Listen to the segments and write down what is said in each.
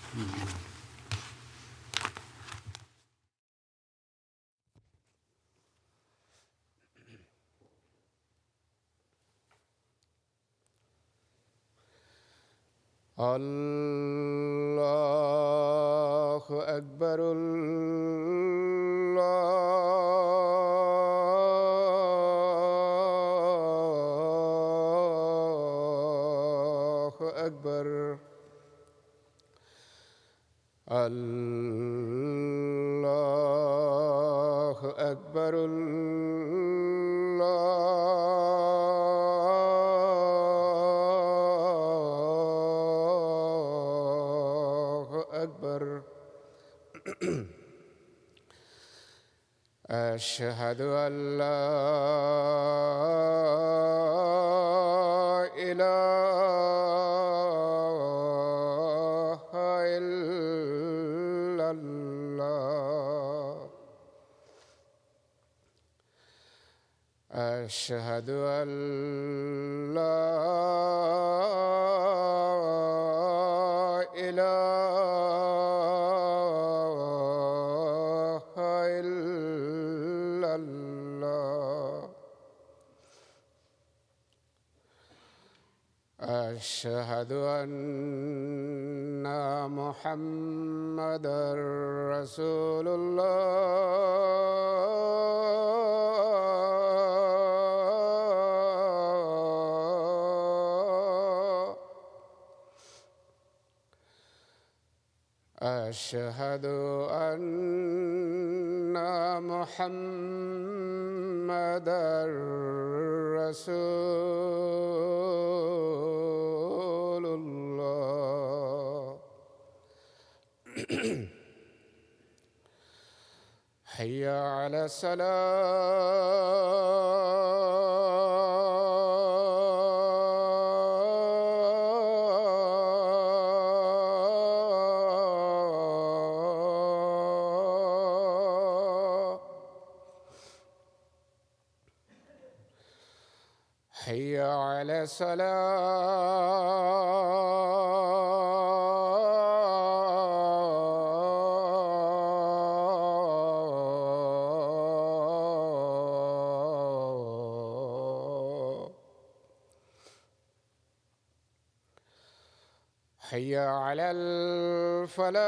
الله أكبر. الله أكبر. الله أكبر. أشهد أن لا إله إلا الله. أشهد أن لا إله إلا الله. أشهد أن محمدًا رسول الله. أشهد أن محمدًا رسول الله. حي على الصلاة. حي على الصلاة. حي على الفلاح.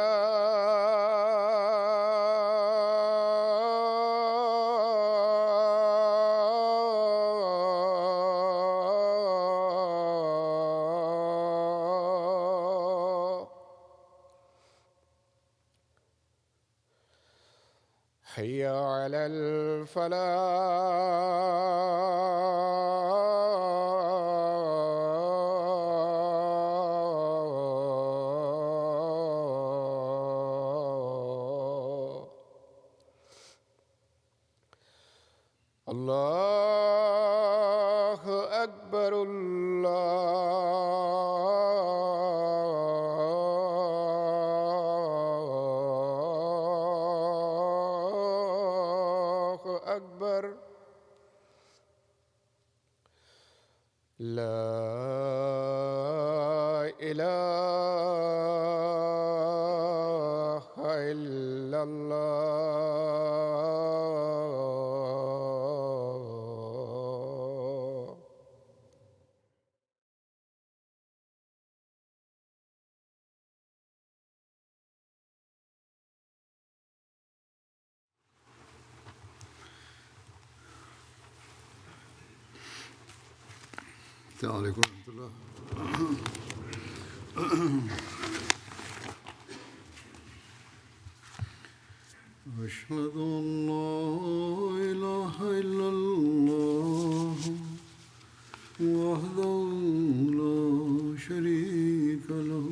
حي على الفلاح. الله أكبر. الله أكبر. لا إله إلا الله. السلام علیکم ورحمۃ اللہ. أشهد أن لا إله إلا الله وحده لا شريك له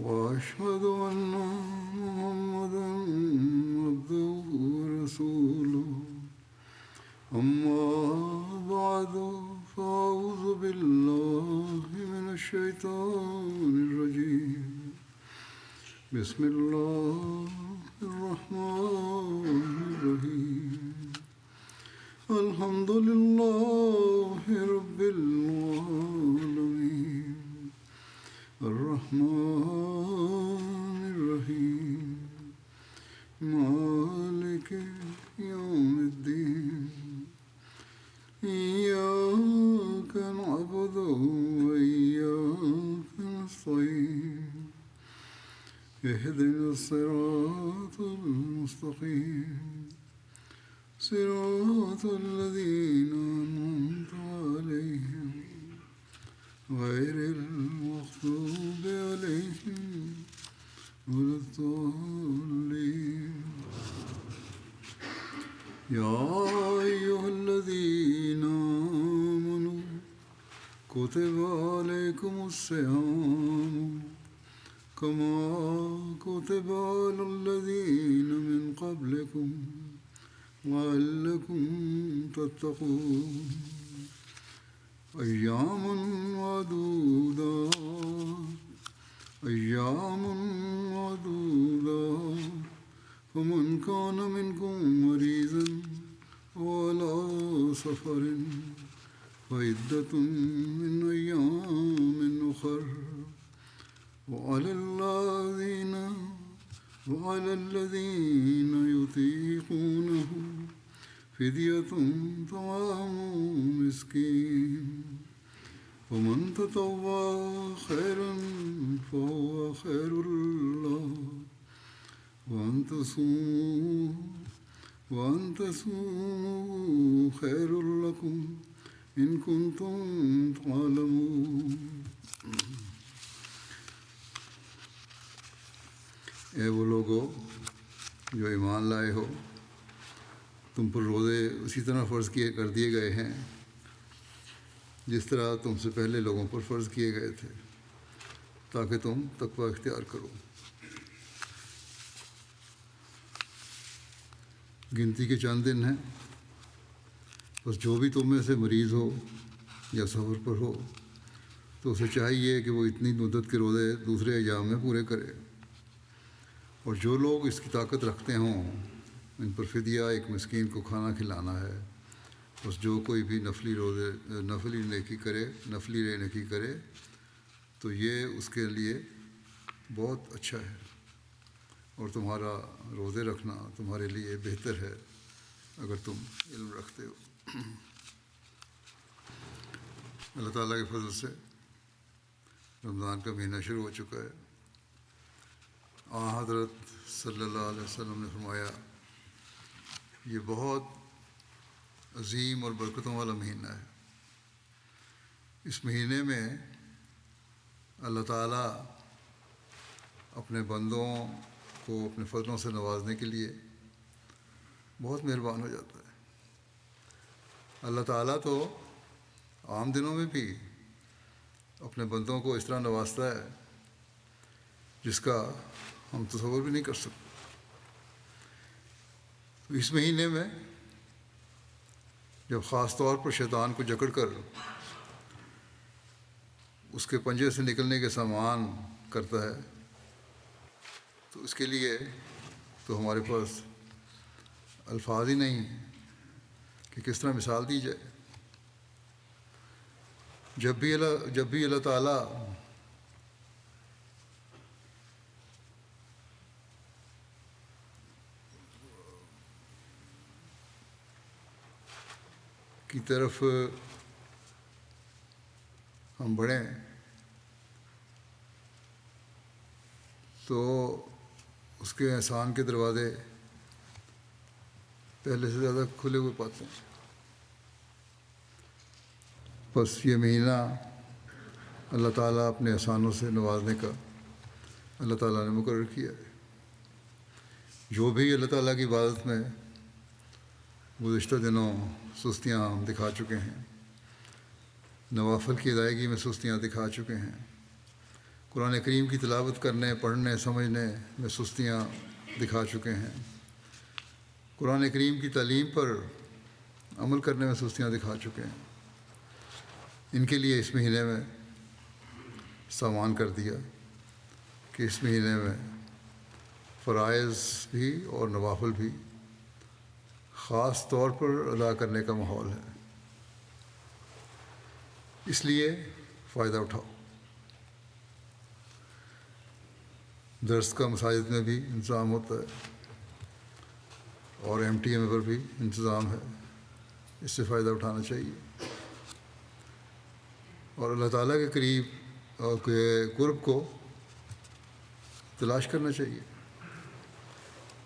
وأشهد أن محمدًا عبده ورسوله. أما بعد فأعوذ بالله من الشيطان الرجيم. بسم الله الرحمن الرحيم. الحمد لله رب العالمين الرحمن اهدنا الصراط المستقيم صراط الذين أنعمت عليهم غير المغضوب عليهم ولا الضالين. يا أيها الذين آمنوا كتب عليكم الصيام كما كتب على الذين من قبلكم لعلكم تتقون. أياما معدودات فمن كان منكم مريضا وعلى سفر فعدة من أيام أخر وعلى الذين يطيقونه فدية طعام مسكين ومن تطوع خيرا فهو خير له وأن تصوموا خير لكم إن كنتم تعلمون. اے وہ لوگو جو ایمان لائے ہو، تم پر روزے اسی طرح فرض کر دیے گئے ہیں جس طرح تم سے پہلے لوگوں پر فرض کیے گئے تھے، تاکہ تم تقوی اختیار کرو۔ گنتی کے چند دن ہیں، بس جو بھی تم میں سے مریض ہو یا سفر پر ہو تو اسے چاہیے کہ وہ اتنی مدت کے روزے دوسرے ایام میں پورے کرے، اور جو لوگ اس کی طاقت رکھتے ہوں ان پر فدیہ ایک مسکین کو کھانا کھلانا ہے۔ بس جو کوئی بھی نفلی نیکی کرے تو یہ اس کے لیے بہت اچھا ہے، اور تمہارا روزے رکھنا تمہارے لیے بہتر ہے اگر تم علم رکھتے ہو۔ اللہ تعالیٰ کے فضل سے رمضان کا مہینہ شروع ہو چکا ہے۔ حضرت صلی اللہ علیہ وسلم نے فرمایا یہ بہت عظیم اور برکتوں والا مہینہ ہے۔ اس مہینے میں اللہ تعالیٰ اپنے بندوں کو اپنے فضلوں سے نوازنے کے لیے بہت مہربان ہو جاتا ہے۔ اللہ تعالیٰ تو عام دنوں میں بھی اپنے بندوں کو اس طرح نوازتا ہے جس کا ہم تصور بھی نہیں کر سکتے۔ تو اس مہینے میں جب خاص طور پر شیطان کو جکڑ کر اس کے پنجے سے نکلنے کے سامان کرتا ہے تو اس کے لیے تو ہمارے پاس الفاظ ہی نہیں کہ کس طرح مثال دی جائے۔ جب بھی اللہ تعالیٰ کی طرف ہم بڑھیں تو اس کے احسان کے دروازے پہلے سے زیادہ کھلے ہوئے پاتے ہیں۔ بس یہ مہینہ اللہ تعالیٰ اپنے احسانوں سے نوازنے کا اللہ تعالیٰ نے مقرر کیا ہے۔ جو بھی اللہ تعالیٰ کی عبادت میں گزشتہ دنوں سستیاں ہم دکھا چکے ہیں، نوافل کی ادائیگی میں سستیاں دکھا چکے ہیں، قرآن کریم کی تلاوت کرنے، پڑھنے، سمجھنے میں سستیاں دکھا چکے ہیں، قرآن کریم کی تعلیم پر عمل کرنے میں سستیاں دکھا چکے ہیں، ان کے لیے اس مہینے میں سامان کر دیا کہ اس مہینے میں فرائض بھی اور نوافل بھی خاص طور پر ادا کرنے کا ماحول ہے۔ اس لیے فائدہ اٹھاؤ۔ درس کا مساجد میں بھی انتظام ہوتا ہے اور MTM پر بھی انتظام ہے، اس سے فائدہ اٹھانا چاہیے۔ اور اللہ تعالیٰ کے قریب اور قرب کو تلاش کرنا چاہیے،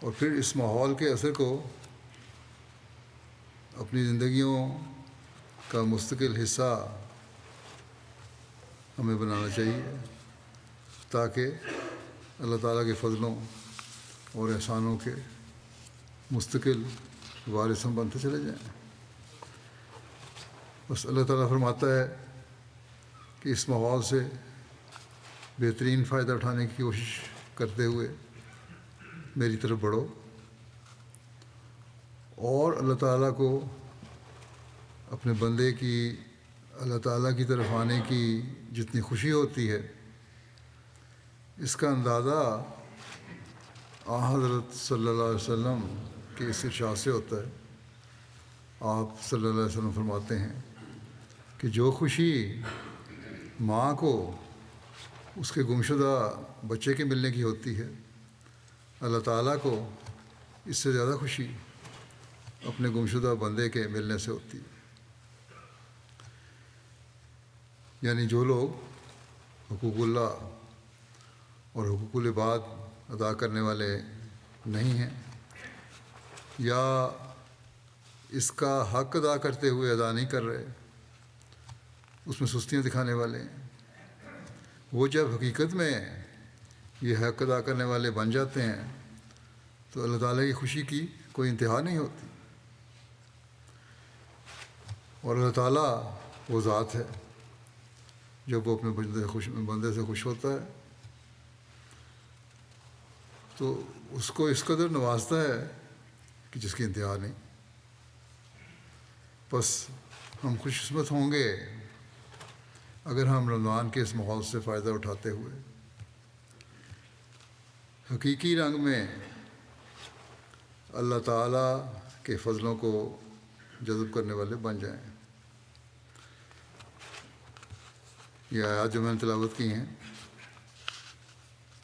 اور پھر اس ماحول کے اثر کو اپنی زندگیوں کا مستقل حصہ ہمیں بنانا چاہیے، تاکہ اللہ تعالیٰ کے فضلوں اور احسانوں کے مستقل وارث ہم بنتے چلے جائیں۔ بس اللہ تعالیٰ فرماتا ہے کہ اس ماحول سے بہترین فائدہ اٹھانے کی کوشش کرتے ہوئے میری طرف بڑھو، اور اللہ تعالیٰ کو اپنے بندے کی اللہ تعالیٰ کی طرف آنے کی جتنی خوشی ہوتی ہے، اس کا اندازہ حضرت صلی اللہ علیہ وسلم کے اس ارشاد سے ہوتا ہے۔ آپ صلی اللہ علیہ وسلم فرماتے ہیں کہ جو خوشی ماں کو اس کے گمشدہ بچے کے ملنے کی ہوتی ہے، اللہ تعالیٰ کو اس سے زیادہ خوشی اپنے گمشدہ بندے کے ملنے سے ہوتی ہے۔ یعنی جو لوگ حقوق اللہ اور حقوق العباد ادا کرنے والے نہیں ہیں، یا اس کا حق ادا کرتے ہوئے ادا نہیں کر رہے، اس میں سستیاں دکھانے والے ہیں، وہ جب حقیقت میں یہ حق ادا کرنے والے بن جاتے ہیں تو اللہ تعالیٰ کی خوشی کی کوئی انتہا نہیں ہوتی۔ اور اللہ تعالیٰ وہ ذات ہے جب وہ اپنے بندے سے خوش ہوتا ہے تو اس کو اس قدر نوازتا ہے کہ جس کی انتہا نہیں۔ بس ہم خوش قسمت ہوں گے اگر ہم رمضان کے اس ماحول سے فائدہ اٹھاتے ہوئے حقیقی رنگ میں اللہ تعالیٰ کے فضلوں کو جذب کرنے والے بن جائیں۔ یہ آیات جو میں نے تلاوت کی ہیں،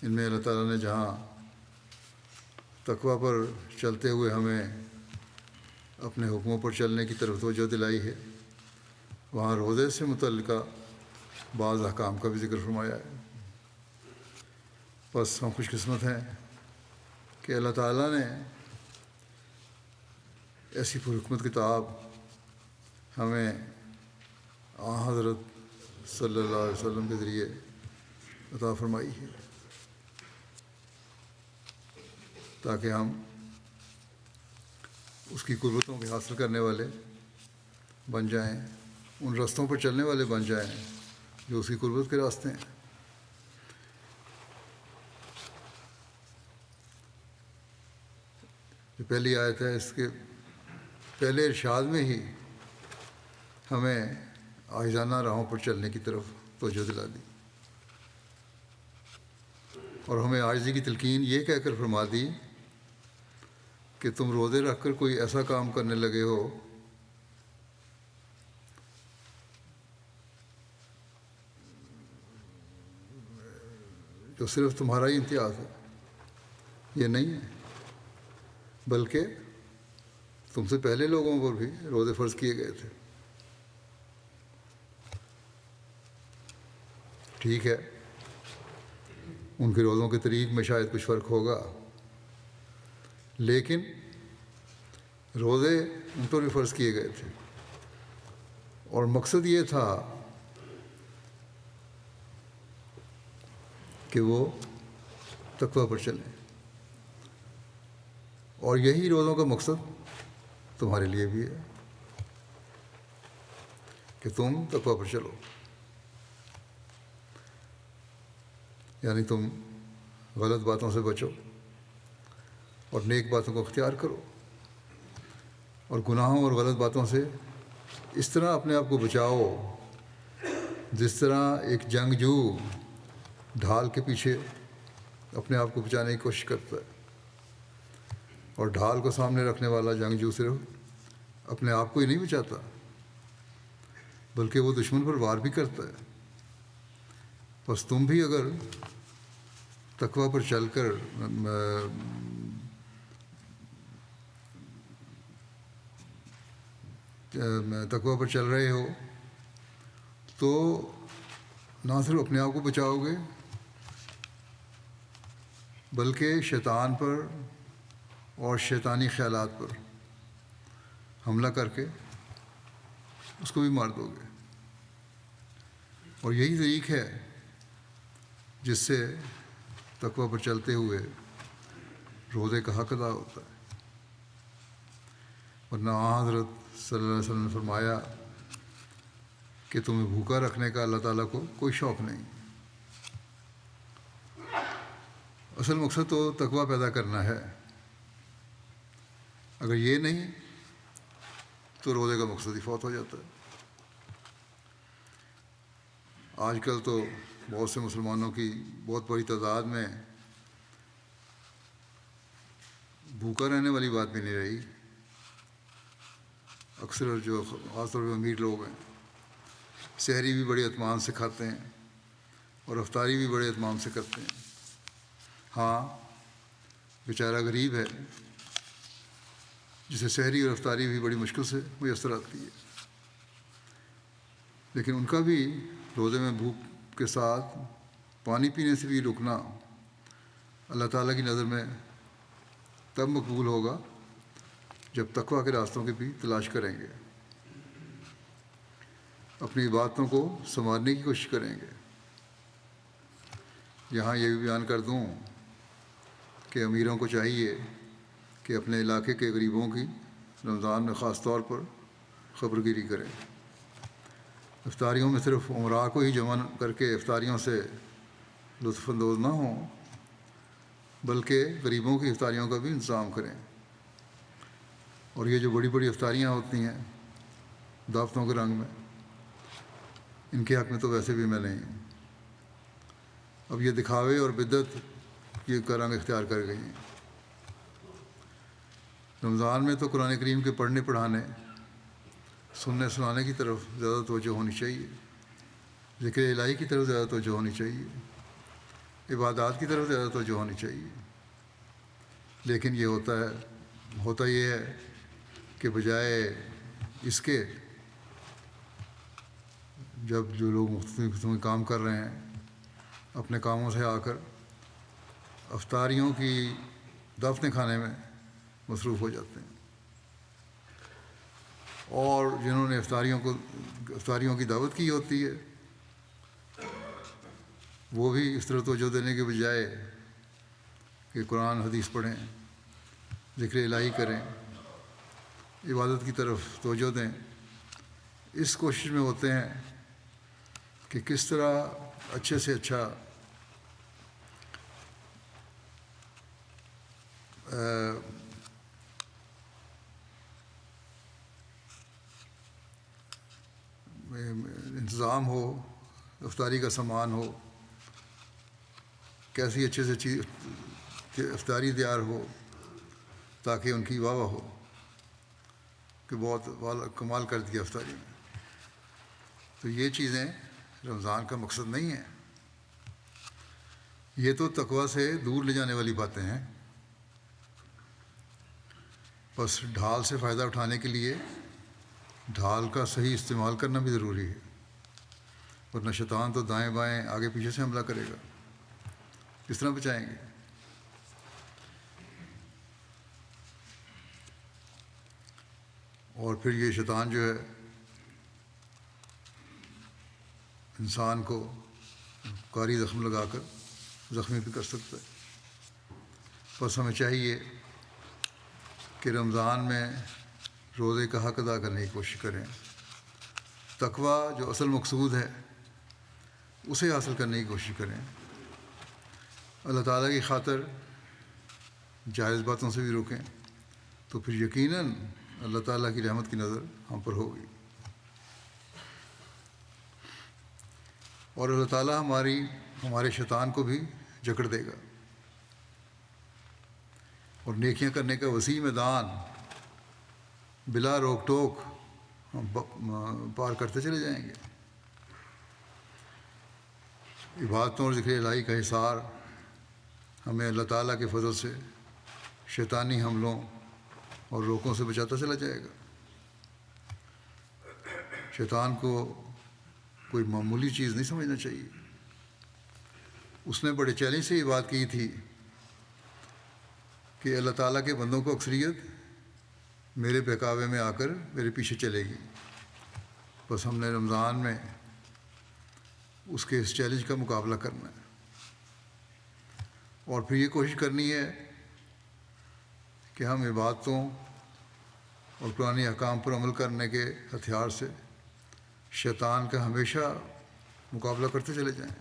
ان میں اللہ تعالیٰ نے جہاں تقویٰ پر چلتے ہوئے ہمیں اپنے حکموں پر چلنے کی طرف توجہ دلائی ہے، وہاں روزے سے متعلقہ بعض احکام کا بھی ذکر فرمایا ہے۔ بس ہم خوش قسمت ہیں کہ اللہ تعالیٰ نے ایسی پرحکمت کتاب ہمیں حضرت صلی اللہ علیہ وسلم کے ذریعے عطا فرمائی ہے، تاکہ ہم اس کی قربتوں کے حاصل کرنے والے بن جائیں، ان رستوں پر چلنے والے بن جائیں جو اس کی قربت کے راستے ہیں۔ جو پہلی آیت ہے، اس کے پہلے ارشاد میں ہی ہمیں عاجزانہ راہوں پر چلنے کی طرف توجہ دلا دی، اور ہمیں عاجزی کی تلقین یہ کہہ کر فرما دی کہ تم روزے رکھ کر کوئی ایسا کام کرنے لگے ہو جو صرف تمہارا ہی امتیاز ہے، یہ نہیں ہے، بلکہ تم سے پہلے لوگوں پر بھی روزے فرض کیے گئے تھے۔ ٹھیک ہے، ان کے روزوں کے طریق میں شاید کچھ فرق ہوگا، لیکن روزے ان پر بھی فرض کیے گئے تھے، اور مقصد یہ تھا کہ وہ تقویٰ پر چلیں، اور یہی روزوں کا مقصد تمہارے لیے بھی ہے کہ تم تقویٰ پر چلو، یعنی تم غلط باتوں سے بچو اور نیک باتوں کو اختیار کرو، اور گناہوں اور غلط باتوں سے اس طرح اپنے آپ کو بچاؤ جس طرح ایک جنگجو ڈھال کے پیچھے اپنے آپ کو بچانے کی کوشش کرتا ہے، اور ڈھال کو سامنے رکھنے والا جنگجو صرف اپنے آپ کو ہی نہیں بچاتا بلکہ وہ دشمن پر وار بھی کرتا ہے۔ بس تم بھی اگر تقویٰ پر چل کر تقویٰ پر چل رہے ہو تو نہ صرف اپنے آپ کو بچاؤ گے بلکہ شیطان پر اور شیطانی خیالات پر حملہ کر کے اس کو بھی مار دو گے۔ اور یہی طریق ہے جس سے تقوی پر چلتے ہوئے روزے کا حق ادا ہوتا ہے۔ ورنہ حضرت صلی اللہ علیہ وسلم نے فرمایا کہ تمہیں بھوکا رکھنے کا اللہ تعالیٰ کو کوئی شوق نہیں۔ اصل مقصد تو تقوی پیدا کرنا ہے، اگر یہ نہیں تو روزے کا مقصد ہی فوت ہو جاتا ہے۔ آج کل تو بہت سے مسلمانوں کی بہت بڑی تعداد میں بھوکا رہنے والی بات بھی نہیں رہی۔ اکثر جو خاص طور پہ امیر لوگ ہیں سحری بھی بڑے اطمینان سے کھاتے ہیں اور افطاری بھی بڑے اطمینان سے کرتے ہیں۔ ہاں، بیچارہ غریب ہے جسے سحری اور افطاری بھی بڑی مشکل سے میسر آتی ہے، لیکن ان کا بھی روزے میں بھوک کے ساتھ پانی پینے سے بھی رکنا اللہ تعالیٰ کی نظر میں تب مقبول ہوگا جب تقوی کے راستوں کی بھی تلاش کریں گے، اپنی عبادتوں کو سنوارنے کی کوشش کریں گے۔ یہاں یہ بھی بیان کر دوں کہ امیروں کو چاہیے کہ اپنے علاقے کے غریبوں کی رمضان میں خاص طور پر خبر گیری کریں۔ افطاریوں میں صرف امراء کو ہی جمع کر کے افطاریوں سے لطف اندوز نہ ہوں، بلکہ غریبوں کی افطاریوں کا بھی انتظام کریں۔ اور یہ جو بڑی بڑی افطاریاں ہوتی ہیں دعوتوں کے رنگ میں، ان کے حق میں تو ویسے بھی میں نہیں ہوں۔ اب یہ دکھاوے اور بدعت یہ کا رنگ اختیار کر گئی ہیں۔ رمضان میں تو قرآن کریم کے پڑھنے پڑھانے، سننے سنانے کی طرف زیادہ توجہ ہونی چاہیے، ذکر الہی کی طرف زیادہ توجہ ہونی چاہیے، عبادات کی طرف زیادہ توجہ ہونی چاہیے۔ لیکن یہ ہوتا یہ ہے کہ بجائے اس کے جب جو لوگ مختلف قسم کے کام کر رہے ہیں اپنے کاموں سے آ کر افطاریوں کی دعوتیں کھانے میں مصروف ہو جاتے ہیں، اور جنہوں نے افطاریوں کی دعوت کی ہوتی ہے وہ بھی اس طرح توجہ دینے کے بجائے کہ قرآن حدیث پڑھیں، ذکر الہی کریں، عبادت کی طرف توجہ دیں، اس کوشش میں ہوتے ہیں کہ کس طرح اچھے سے اچھا انتظام ہو، افطاری کا سامان ہو، کیسی اچھے سے چیز افطاری تیار ہو تاکہ ان کی واہ واہ ہو کہ بہت کمال کر دیا افطاری میں۔ تو یہ چیزیں رمضان کا مقصد نہیں ہیں، یہ تو تقوی سے دور لے جانے والی باتیں ہیں۔ بس ڈھال سے فائدہ اٹھانے کے لیے ڈھال کا صحیح استعمال کرنا بھی ضروری ہے، ورنہ شیطان تو دائیں بائیں آگے پیچھے سے حملہ کرے گا، کس طرح بچائیں گے؟ اور پھر یہ شیطان جو ہے انسان کو کاری زخم لگا کر زخمی بھی کر سکتا ہے۔ بس ہمیں چاہیے کہ رمضان میں روزے کا حق ادا کرنے کی کوشش کریں، تقوی جو اصل مقصود ہے اسے حاصل کرنے کی کوشش کریں، اللہ تعالیٰ کی خاطر جائز باتوں سے بھی روکیں، تو پھر یقیناً اللہ تعالیٰ کی رحمت کی نظر ہم پر ہوگی، اور اللہ تعالیٰ ہمارے شیطان کو بھی جکڑ دے گا، اور نیکیاں کرنے کا وسیع میدان بلا روک ٹوک ہم پار کرتے چلے جائیں گے۔ عبادتوں اور ذکر الہی کا حصار ہمیں اللہ تعالیٰ کے فضل سے شیطانی حملوں اور روکوں سے بچاتا چلا جائے گا۔ شیطان کو کوئی معمولی چیز نہیں سمجھنا چاہیے۔ اس نے بڑے چیلنج سے یہ بات کی تھی کہ اللہ تعالیٰ کے بندوں کو اکثریت میرے بہکاوے میں آ کر میرے پیچھے چلے گی. بس ہم نے رمضان میں اس کے اس چیلنج کا مقابلہ کرنا ہے، اور پھر یہ کوشش کرنی ہے کہ ہم عبادتوں اور قرآنی احکام پر عمل کرنے کے ہتھیار سے شیطان کا ہمیشہ مقابلہ کرتے چلے جائیں.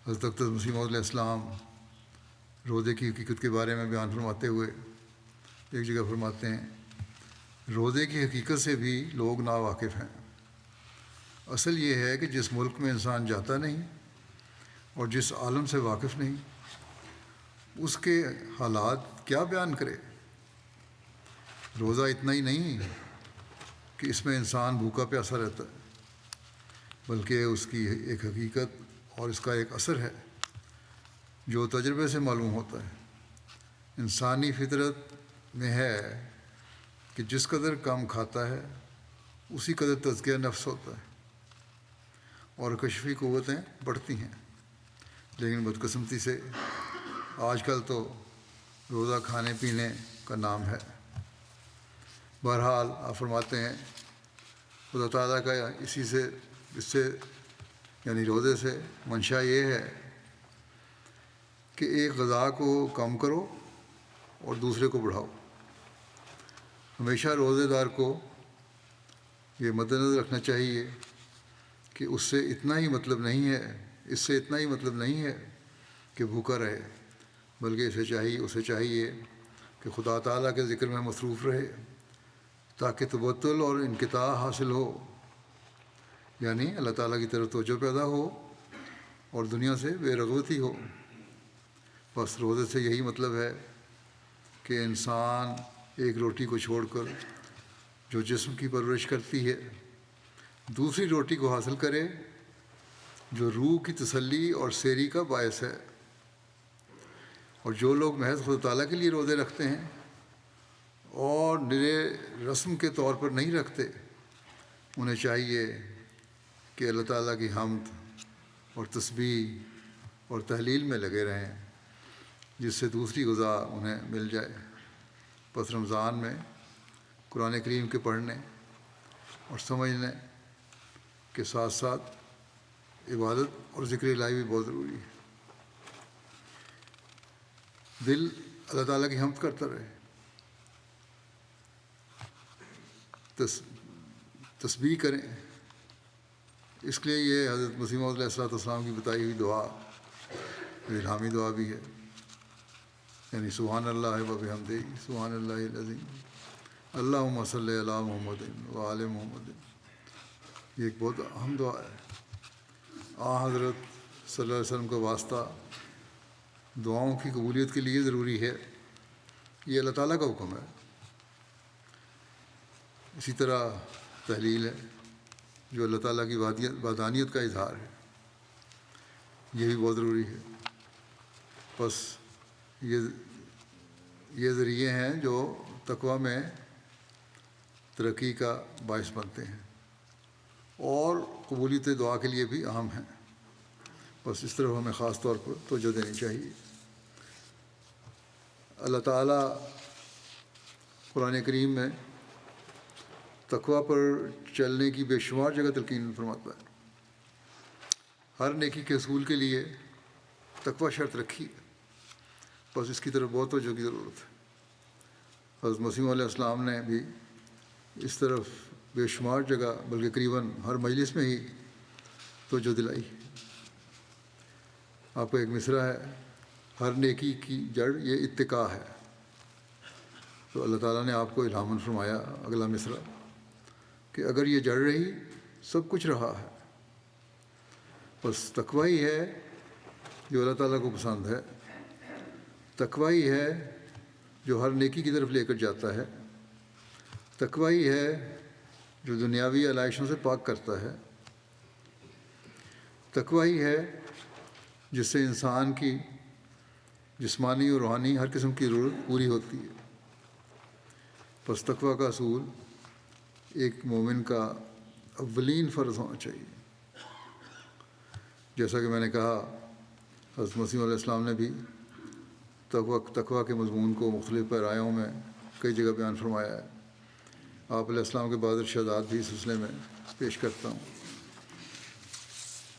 حضرت اقدس مسیح موعود علیہ السلام روزے کی حقیقت کے بارے میں بیان فرماتے ہوئے ایک جگہ فرماتے ہیں، روزے کی حقیقت سے بھی لوگ ناواقف ہیں. اصل یہ ہے کہ جس ملک میں انسان جاتا نہیں اور جس عالم سے واقف نہیں، اس کے حالات کیا بیان کرے. روزہ اتنا ہی نہیں کہ اس میں انسان بھوکا پیاسا رہتا ہے، بلکہ اس کی ایک حقیقت اور اس کا ایک اثر ہے جو تجربے سے معلوم ہوتا ہے. انسانی فطرت میں ہے کہ جس قدر کم کھاتا ہے اسی قدر تزکیہ نفس ہوتا ہے اور کشفی قوتیں بڑھتی ہیں. لیکن بدقسمتی سے آج کل تو روزہ کھانے پینے کا نام ہے. بہرحال آپ فرماتے ہیں خدا تعالیٰ کا اس سے یعنی روزے سے منشا یہ ہے کہ ایک غذا کو کم کرو اور دوسرے کو بڑھاؤ. ہمیشہ روزے دار کو یہ مد نظر رکھنا چاہیے کہ اس سے اتنا ہی مطلب نہیں ہے کہ بھوکا رہے، بلکہ اسے چاہیے کہ خدا تعالیٰ کے ذکر میں مصروف رہے تاکہ تبتل اور انقطاع حاصل ہو، یعنی اللہ تعالیٰ کی طرف توجہ پیدا ہو اور دنیا سے بے رغبتی ہو. بس روزے سے یہی مطلب ہے کہ انسان ایک روٹی کو چھوڑ کر جو جسم کی پرورش کرتی ہے دوسری روٹی کو حاصل کرے جو روح کی تسلی اور سیری کا باعث ہے. اور جو لوگ محض خدا تعالیٰ کے لیے روزے رکھتے ہیں اور نرے رسم کے طور پر نہیں رکھتے، انہیں چاہیے کہ اللہ تعالیٰ کی حمد اور تسبیح اور تحلیل میں لگے رہیں، جس سے دوسری غذا انہیں مل جائے. پس رمضان میں قرآن کریم کے پڑھنے اور سمجھنے کے ساتھ ساتھ عبادت اور ذکر الہی بھی بہت ضروری ہے. دل اللہ تعالیٰ کی حمد کرتا رہے، تسبیح کریں. اس لیے یہ حضرت مسیح موعود علیہ السلام کی بتائی ہوئی دعا الہامی دعا بھی ہے، یعنی سبحان اللہ و بحمدہ سبحان اللہ العظیم اللہم صلی علی محمد و آل محمد. یہ ایک بہت اہم دعا ہے. حضرت صلی اللہ علیہ وسلم کا واسطہ دعاؤں کی قبولیت کے لیے ضروری ہے، یہ اللہ تعالیٰ کا حکم ہے. اسی طرح تحلیل ہے جو اللہ تعالیٰ کی وحدانیت کا اظہار ہے، یہ بھی بہت ضروری ہے. بس یہ ذریعے ہیں جو تقویٰ میں ترقی کا باعث بنتے ہیں اور قبولیت دعا کے لیے بھی اہم ہیں. بس اس طرح ہمیں خاص طور پر توجہ دینی چاہیے. اللہ تعالیٰ قرآن کریم میں تقویٰ پر چلنے کی بے شمار جگہ تلقین فرماتا ہے. ہر نیکی کے حصول کے لیے تقویٰ شرط رکھی ہے، بس اس کی طرف بہت توجہ کی ضرورت ہے. حضرت مسیح علیہ السلام نے بھی اس طرف بے شمار جگہ بلکہ قریباً ہر مجلس میں ہی توجہ دلائی. آپ کا ایک مصرع ہے، ہر نیکی کی جڑ یہ اتقاء ہے. تو اللہ تعالیٰ نے آپ کو الہاماً فرمایا اگلا مصرع کہ اگر یہ جڑ رہی سب کچھ رہا ہے. بس تقویٰ ہی ہے جو اللہ تعالیٰ کو پسند ہے، تقویٰ ہی ہے جو ہر نیکی کی طرف لے کر جاتا ہے، تقویٰ ہی ہے جو دنیاوی علائشوں سے پاک کرتا ہے، تقویٰ ہی ہے جس سے انسان کی جسمانی اور روحانی ہر قسم کی ضرورت پوری ہوتی ہے. پس تقویٰ کا اصول ایک مومن کا اولین فرض ہونا چاہیے. جیسا کہ میں نے کہا حضرت مسیح علیہ السلام نے بھی تقوی کے مضمون کو مختلف پیرایوں میں کئی جگہ بیان فرمایا ہے۔ آپ علیہ السلام کے بعض ارشادات بھی اس سلسلے میں پیش کرتا ہوں۔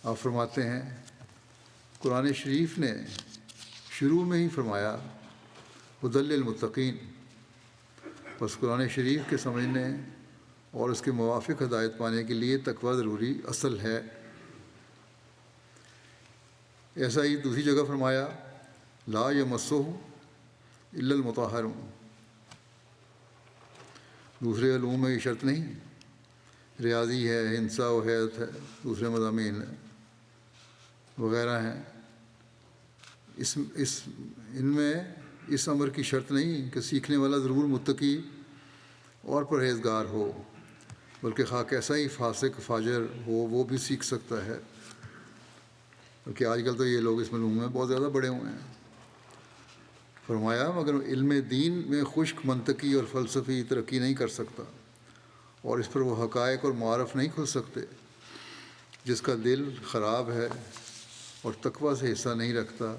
آپ فرماتے ہیں، قرآن شریف نے شروع میں ہی فرمایا ھدی للمتقین، بس قرآن شریف کے سمجھنے اور اس کے موافق ہدایت پانے کے لیے تقوی ضروری اصل ہے۔ ایسا ہی دوسری جگہ فرمایا لا یمسہ الا المطہرون۔ دوسرے علوم میں یہ شرط نہیں، ریاضی ہے، ہندسہ و حیات ہے، دوسرے مضامین ہیں وغیرہ ہیں، ان میں اس امر کی شرط نہیں کہ سیکھنے والا ضرور متقی اور پرہیزگار ہو، بلکہ خواہ کیسا ہی فاسق فاجر ہو وہ بھی سیکھ سکتا ہے۔ بلکہ آج کل تو یہ لوگ اس علوم میں بہت زیادہ بڑے ہوئے ہیں۔ فرمایا مگر علم دین میں خشک منطقی اور فلسفی ترقی نہیں کر سکتا، اور اس پر وہ حقائق اور معارف نہیں کھل سکتے۔ جس کا دل خراب ہے اور تقوی سے حصہ نہیں رکھتا،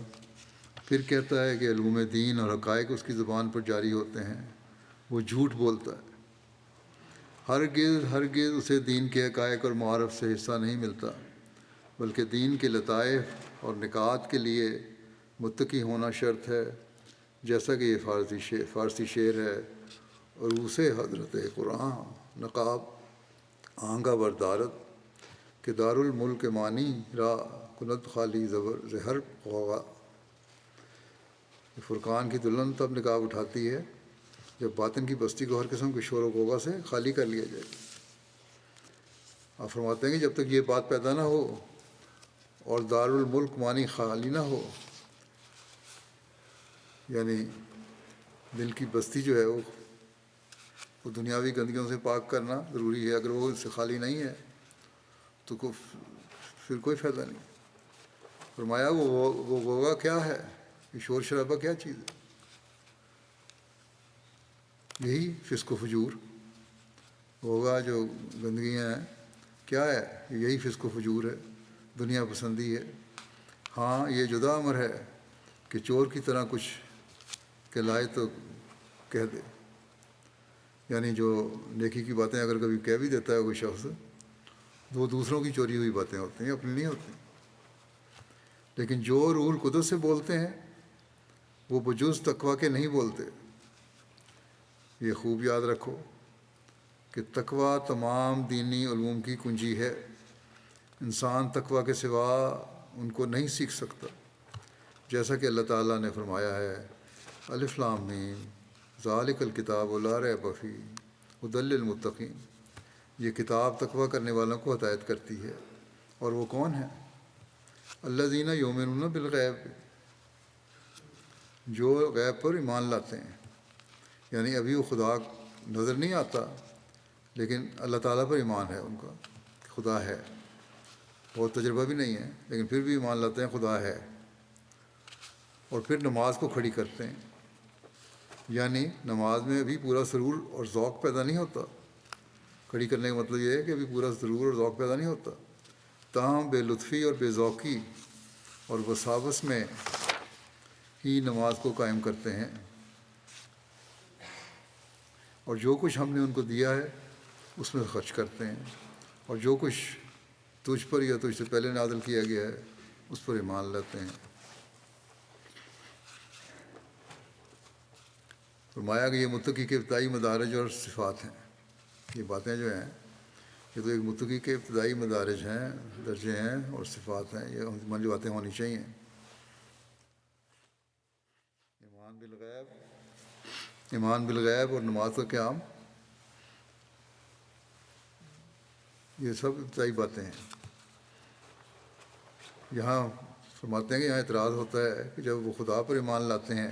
پھر کہتا ہے کہ علوم دین اور حقائق اس کی زبان پر جاری ہوتے ہیں، وہ جھوٹ بولتا ہے۔ ہرگز اسے دین کے حقائق اور معارف سے حصہ نہیں ملتا، بلکہ دین کے لطائف اور نکات کے لیے متقی ہونا شرط ہے، جیسا کہ یہ فارسی شعر ہے، اور اسے حضرت قرآن نقاب آنگا بردارت کہ دارالملک مانی را کند خالی زہر غوغا۔ فرقان کی دلہن تب نقاب اٹھاتی ہے جب باطن کی بستی کو ہر قسم کے شور و غوغا سے خالی کر لیا جائے۔ آپ فرماتے ہیں کہ جب تک یہ بات پیدا نہ ہو اور دارالملک مانی خالی نہ ہو، یعنی دل کی بستی جو ہے وہ دنیاوی گندگیوں سے پاک کرنا ضروری ہے، اگر وہ اس سے خالی نہیں ہے تو پھر کوئی فائدہ نہیں۔ فرمایا وہ غوغا کیا ہے، یہ شور شرابہ کیا چیز ہے؟ یہی فسق و فجور، غوغا جو گندگیاں ہیں کیا ہے، یہی فسق و فجور ہے، دنیا پسندی ہے۔ ہاں یہ جدا امر ہے کہ چور کی طرح کچھ کہلائے تو کہہ دے، یعنی جو نیکی کی باتیں اگر کبھی کہہ بھی دیتا ہے کوئی شخص تو وہ دوسروں کی چوری ہوئی باتیں ہوتی ہیں، اپنی نہیں ہوتی۔ لیکن جو روح القدس سے بولتے ہیں وہ بجز تقوی کے نہیں بولتے۔ یہ خوب یاد رکھو کہ تقوی تمام دینی علوم کی کنجی ہے، انسان تقوی کے سوا ان کو نہیں سیکھ سکتا، جیسا کہ اللہ تعالیٰ نے فرمایا ہے الف لام میم ذالک الکتاب لا ریب فیہ ھدی للمتقین۔ یہ کتاب تقوی کرنے والوں کو ہدایت کرتی ہے، اور وہ کون ہیں؟ الذین یؤمنون بالغیب، جو غیب پر ایمان لاتے ہیں، یعنی ابھی وہ خدا نظر نہیں آتا لیکن اللہ تعالیٰ پر ایمان ہے ان کا، خدا ہے، بہت تجربہ بھی نہیں ہے لیکن پھر بھی ایمان لاتے ہیں خدا ہے، اور پھر نماز کو کھڑی کرتے ہیں۔ یعنی نماز میں ابھی پورا سرور اور ذوق پیدا نہیں ہوتا، کھڑی کرنے کا مطلب یہ ہے کہ ابھی پورا سرور اور ذوق پیدا نہیں ہوتا، تاہم بے لطفی اور بے ذوقی اور وساوس میں ہی نماز کو قائم کرتے ہیں، اور جو کچھ ہم نے ان کو دیا ہے اس میں خرچ کرتے ہیں، اور جو کچھ تجھ پر یا تجھ سے پہلے نازل کیا گیا ہے اس پر ایمان لاتے ہیں۔ فرمایا کہ یہ متقی کے ابتدائی مدارج اور صفات ہیں۔ یہ باتیں جو ہیں یہ تو ایک متقی کے ابتدائی مدارج ہیں، درجے ہیں اور صفات ہیں، یہ ہماری باتیں ہونی چاہیے۔ ایمان بالغیب اور نماز کا قیام، یہ سب ابتدائی باتیں ہیں۔ یہاں فرماتے ہیں کہ یہاں اعتراض ہوتا ہے کہ جب وہ خدا پر ایمان لاتے ہیں،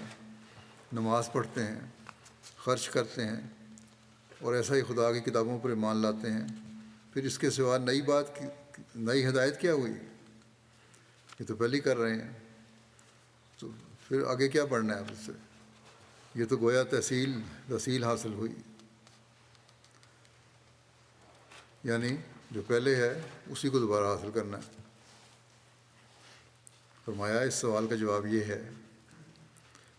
نماز پڑھتے ہیں، خرچ کرتے ہیں، اور ایسا ہی خدا کی کتابوں پر ایمان لاتے ہیں، پھر اس کے سوا نئی ہدایت کیا ہوئی؟ یہ تو پہلے ہی کر رہے ہیں، تو پھر آگے کیا پڑھنا ہے اس سے؟ یہ تو گویا تحصیل حاصل ہوئی، یعنی جو پہلے ہے اسی کو دوبارہ حاصل کرنا ہے۔ فرمایا اس سوال کا جواب یہ ہے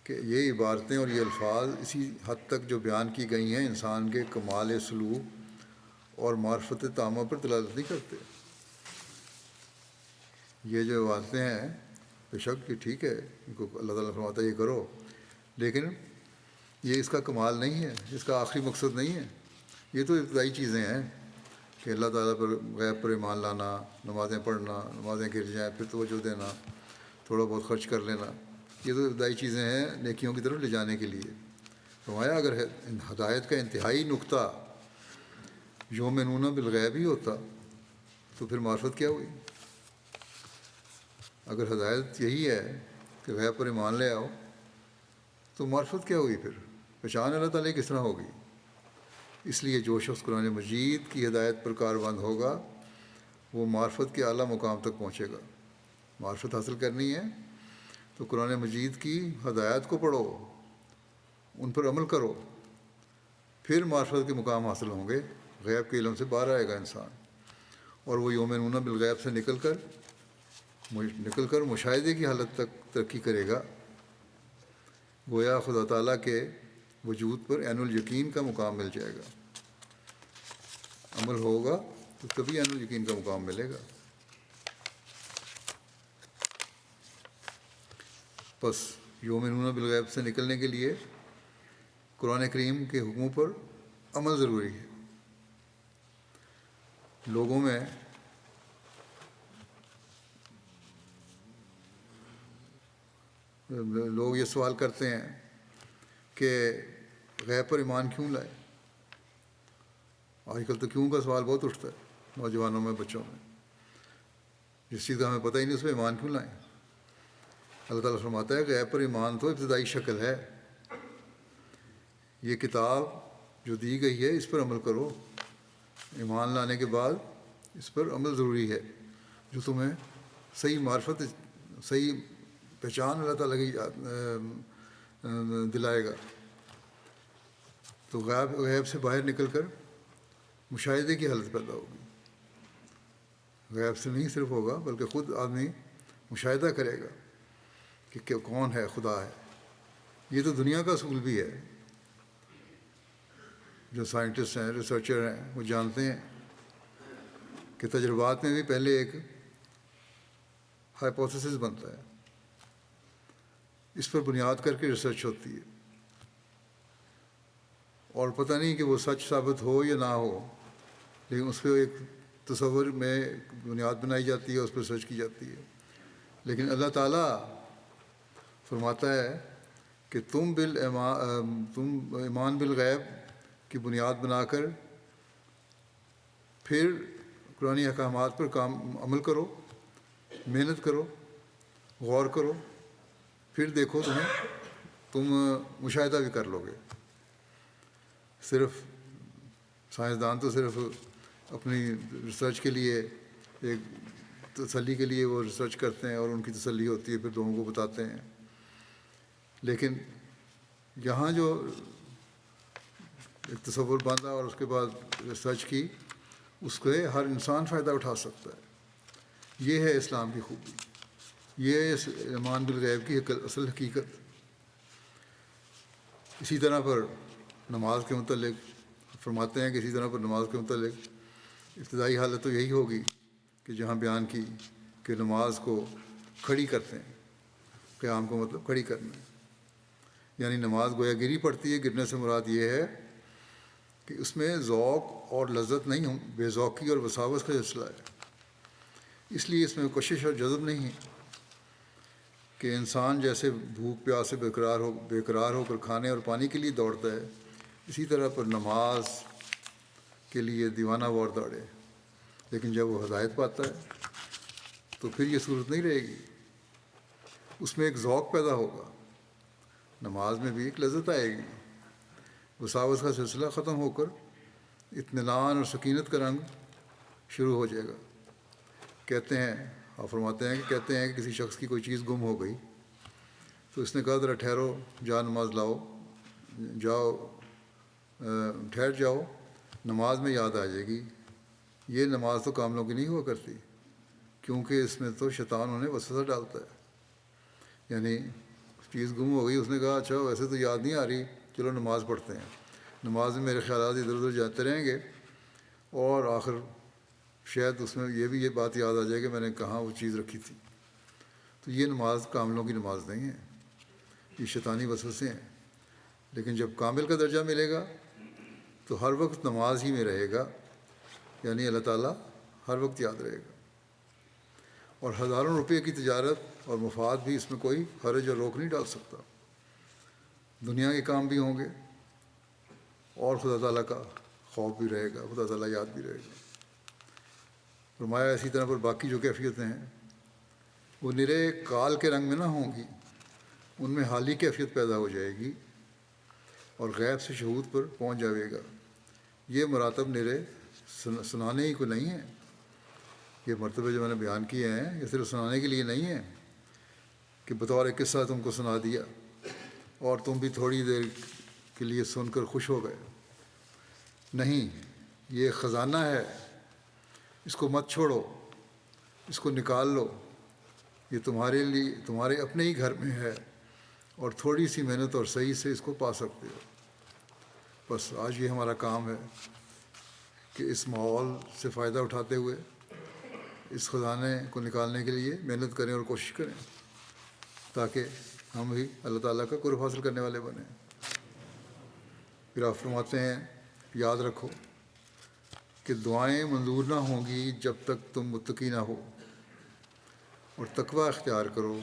کہ یہ عبارتیں اور یہ الفاظ اسی حد تک جو بیان کی گئی ہیں انسان کے کمال سلوک اور معرفت تامہ پر دلالت نہیں کرتے۔ یہ جو عبارتیں ہیں بے شک یہ ٹھیک ہے، ان کو اللہ تعالیٰ فرماتا ہے یہ کرو، لیکن یہ اس کا کمال نہیں ہے، اس کا آخری مقصد نہیں ہے۔ یہ تو ابتدائی چیزیں ہیں کہ اللہ تعالیٰ پر غیب پر ایمان لانا، نمازیں پڑھنا، نمازیں گر جائیں پھر توجہ دینا، تھوڑا بہت خرچ کر لینا، یہ تو ابتدائی چیزیں ہیں نیکیوں کی طرف لے جانے کے لیے۔ فرمایا اگر ہدایت کا انتہائی نقطہ یؤمنون بالغیب ہی ہوتا تو پھر معرفت کیا ہوئی؟ اگر ہدایت یہی ہے کہ غیب پر ایمان لے آؤ تو معرفت کیا ہوئی؟ پھر پہچان اللہ تعالیٰ کس طرح ہوگی؟ اس لیے جو شخص قرآن مجید کی ہدایت پر کاربند ہوگا وہ معرفت کے اعلیٰ مقام تک پہنچے گا۔ معرفت حاصل کرنی ہے تو قرآن مجید کی ہدایت کو پڑھو، ان پر عمل کرو، پھر معرفت کے مقام حاصل ہوں گے۔ غیب کے علم سے باہر آئے گا انسان، اور وہ یؤمنون بالغیب سے نکل کر مشاہدے کی حالت تک ترقی کرے گا۔ گویا خدا تعالیٰ کے وجود پر عین الیقین کا مقام مل جائے گا۔ عمل ہوگا تو تبھی عین الیقین کا مقام ملے گا۔ بس یؤمنون بالغیب سے نکلنے کے لیے قرآن کریم کے حکموں پر عمل ضروری ہے۔ لوگوں میں لوگ یہ سوال کرتے ہیں کہ غیب پر ایمان کیوں لائے؟ آج کل تو کیوں کا سوال بہت اٹھتا ہے نوجوانوں میں، بچوں میں۔ جس چیز کا ہمیں پتہ ہی نہیں اس پہ ایمان کیوں لائیں؟ اللہ تعالیٰ فرماتا ہے غیب پر ایمان تو ابتدائی شکل ہے، یہ کتاب جو دی گئی ہے اس پر عمل کرو۔ ایمان لانے کے بعد اس پر عمل ضروری ہے جو تمہیں صحیح معرفت، صحیح پہچان اللہ تعالیٰ کی دلائے گا۔ تو غیب سے باہر نکل کر مشاہدے کی حالت پیدا ہوگی۔ غیب سے نہیں صرف ہوگا بلکہ خود آدمی مشاہدہ کرے گا کہ کون ہے، خدا ہے۔ یہ تو دنیا کا اصول بھی ہے۔ جو سائنٹسٹ ہیں، ریسرچر ہیں، وہ جانتے ہیں کہ تجربات میں بھی پہلے ایک ہائپوتھیسس بنتا ہے، اس پر بنیاد کر کے ریسرچ ہوتی ہے، اور پتہ نہیں کہ وہ سچ ثابت ہو یا نہ ہو، لیکن اس پہ ایک تصور میں بنیاد بنائی جاتی ہے، اس پہ ریسرچ کی جاتی ہے۔ لیکن اللہ تعالیٰ فرماتا ہے کہ تم ایمان بالغیب کی بنیاد بنا کر پھر قرآن احکامات پر عمل کرو، محنت کرو، غور کرو، پھر دیکھو تم مشاہدہ بھی کر لو گے۔ صرف سائنسدان تو صرف اپنی ریسرچ کے لیے، ایک تسلی کے لیے وہ ریسرچ کرتے ہیں اور ان کی تسلی ہوتی ہے، پھر لوگوں کو بتاتے ہیں۔ لیکن یہاں جو ایک تصور باندھا اور اس کے بعد ریسرچ کی، اس سے ہر انسان فائدہ اٹھا سکتا ہے۔ یہ ہے اسلام کی خوبی، یہ ہے ایمان بالغیب کی اصل حقیقت۔ اسی طرح پر نماز کے متعلق فرماتے ہیں کہ اسی طرح پر نماز کے متعلق ابتدائی حالت تو یہی ہوگی کہ جہاں بیان کی کہ نماز کو کھڑی کرتے ہیں۔ قیام کو مطلب کھڑی کرنا ہے، یعنی نماز گویا گری پڑتی ہے۔ گرنے سے مراد یہ ہے کہ اس میں ذوق اور لذت نہیں ہوں، بے ذوقی اور وساوس کا سلسلہ ہے۔ اس لیے اس میں کشش اور جذب نہیں ہے کہ انسان جیسے بھوک پیاس سے بے قرار ہو کر کھانے اور پانی کے لیے دوڑتا ہے، اسی طرح پر نماز کے لیے دیوانہ وار دوڑے۔ لیکن جب وہ ہدایت پاتا ہے تو پھر یہ صورت نہیں رہے گی، اس میں ایک ذوق پیدا ہوگا، نماز میں بھی ایک لذت آئے گی، وساوس کا سلسلہ ختم ہو کر اطمینان اور سکینت کا رنگ شروع ہو جائے گا۔ کہتے ہیں، آپ فرماتے ہیں کہ کسی شخص کی کوئی چیز گم ہو گئی تو اس نے کہا ذرا ٹھہرو، جا نماز لاؤ، ٹھہر جاؤ، نماز میں یاد آ جائے گی۔ یہ نماز تو کاملوں کی نہیں ہوا کرتی، کیونکہ اس میں تو شیطان انہیں وسوسہ ڈالتا ہے، یعنی چیز گم ہو گئی. اس نے کہا اچھا ویسے تو یاد نہیں آ رہی, چلو نماز پڑھتے ہیں. نماز میں میرے خیالات ادھر ادھر جاتے رہیں گے اور آخر شاید اس میں یہ بات یاد آ جائے کہ میں نے کہاں وہ چیز رکھی تھی. تو یہ نماز کاملوں کی نماز نہیں ہے, یہ شیطانی وسوسے ہیں. لیکن جب کامل کا درجہ ملے گا تو ہر وقت نماز ہی میں رہے گا, یعنی اللہ تعالیٰ ہر وقت یاد رہے گا. اور ہزاروں روپے کی تجارت اور مفاد بھی اس میں کوئی حرج اور روک نہیں ڈال سکتا. دنیا کے کام بھی ہوں گے اور خدا تعالیٰ کا خوف بھی رہے گا, خدا تعالیٰ یاد بھی رہے گا. فرمایا اسی طرح پر باقی جو کیفیتیں ہیں وہ نرے کال کے رنگ میں نہ ہوں گی, ان میں حالی کیفیت پیدا ہو جائے گی اور غیب سے شہود پر پہنچ جائے گا. یہ مراتب نرے سنانے ہی کو نہیں ہیں. یہ مرتبے جو میں نے بیان کیے ہیں یہ صرف سنانے کے لیے نہیں ہیں کہ بطور ایک قصہ تم کو سنا دیا اور تم بھی تھوڑی دیر کے لیے سن کر خوش ہو گئے. نہیں, یہ خزانہ ہے, اس کو مت چھوڑو, اس کو نکال لو. یہ تمہارے لیے تمہارے اپنے ہی گھر میں ہے اور تھوڑی سی محنت اور صحیح سے اس کو پا سکتے ہو. بس آج یہ ہمارا کام ہے کہ اس ماحول سے فائدہ اٹھاتے ہوئے اس خزانے کو نکالنے کے لیے محنت کریں اور کوشش کریں تاکہ ہم بھی اللہ تعالیٰ کا قرب حاصل کرنے والے بنیں. پھر آپ فرماتے ہیں یاد رکھو کہ دعائیں منظور نہ ہوں گی جب تک تم متقی نہ ہو, اور تقوی اختیار کرو.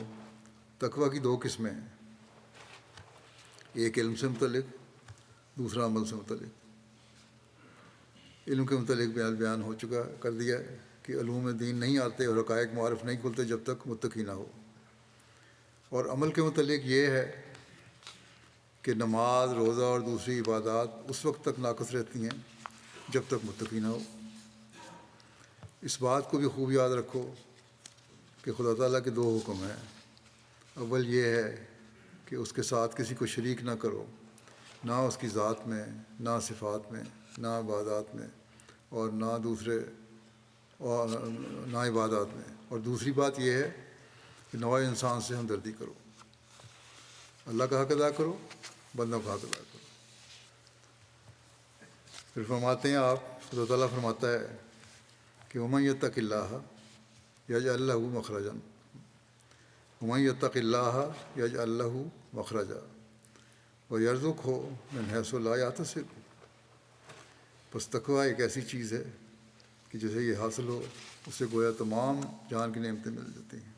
تقوی کی 2 قسمیں ہیں, ایک علم سے متعلق, دوسرا عمل سے متعلق. علم کے متعلق بیان ہو چکا کر دیا ہے کہ علوم دین نہیں آتے اور حقائق معرف نہیں کھلتے جب تک متقی نہ ہو. اور عمل کے متعلق یہ ہے کہ نماز, روزہ اور دوسری عبادات اس وقت تک ناقص رہتی ہیں جب تک متقی نہ ہو. اس بات کو بھی خوب یاد رکھو کہ خدا تعالیٰ کے 2 حکم ہیں. اول یہ ہے کہ اس کے ساتھ کسی کو شریک نہ کرو, نہ اس کی ذات میں, نہ صفات میں, نہ عبادات میں, اور نہ دوسرے اور نہ عبادات میں. اور دوسری بات یہ ہے کہ نوع انسان سے ہمدردی کرو. اللہ کا حق ادا کرو, بندوں کا حق ادا کرو. پھر فرماتے ہیں آپ, خدا تعالیٰ فرماتا ہے کہ ومن یتق اللہ یجعل لہ مخرجا, ومن یتق اللہ یجعل لہ مخرجا ویرزقہ من حیث لا یحتسب. بس تقوی ایک ایسی چیز ہے کہ جسے یہ حاصل ہو اس سے گویا تمام جان کی نعمتیں مل جاتی ہیں.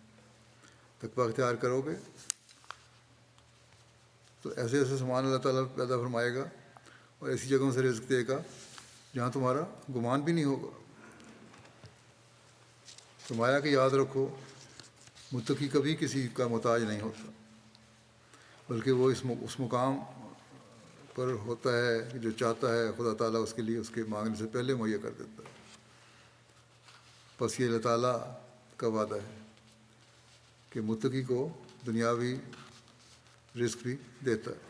تقوی اختیار کرو گے تو ایسے ایسے سامان اللہ تعالیٰ پیدا فرمائے گا اور ایسی جگہوں سے رزق دے گا جہاں تمہارا گمان بھی نہیں ہوگا. فرمایا کہ یاد رکھو متقی کبھی کسی کا محتاج نہیں ہوتا, بلکہ وہ اس مقام پر ہوتا ہے کہ جو چاہتا ہے خدا تعالیٰ اس کے لیے اس کے مانگنے سے پہلے مہیا کر دیتا ہے. بس یہ اللہ تعالیٰ کا وعدہ ہے کہ متقی کو دنیاوی رزق بھی دیتا ہے.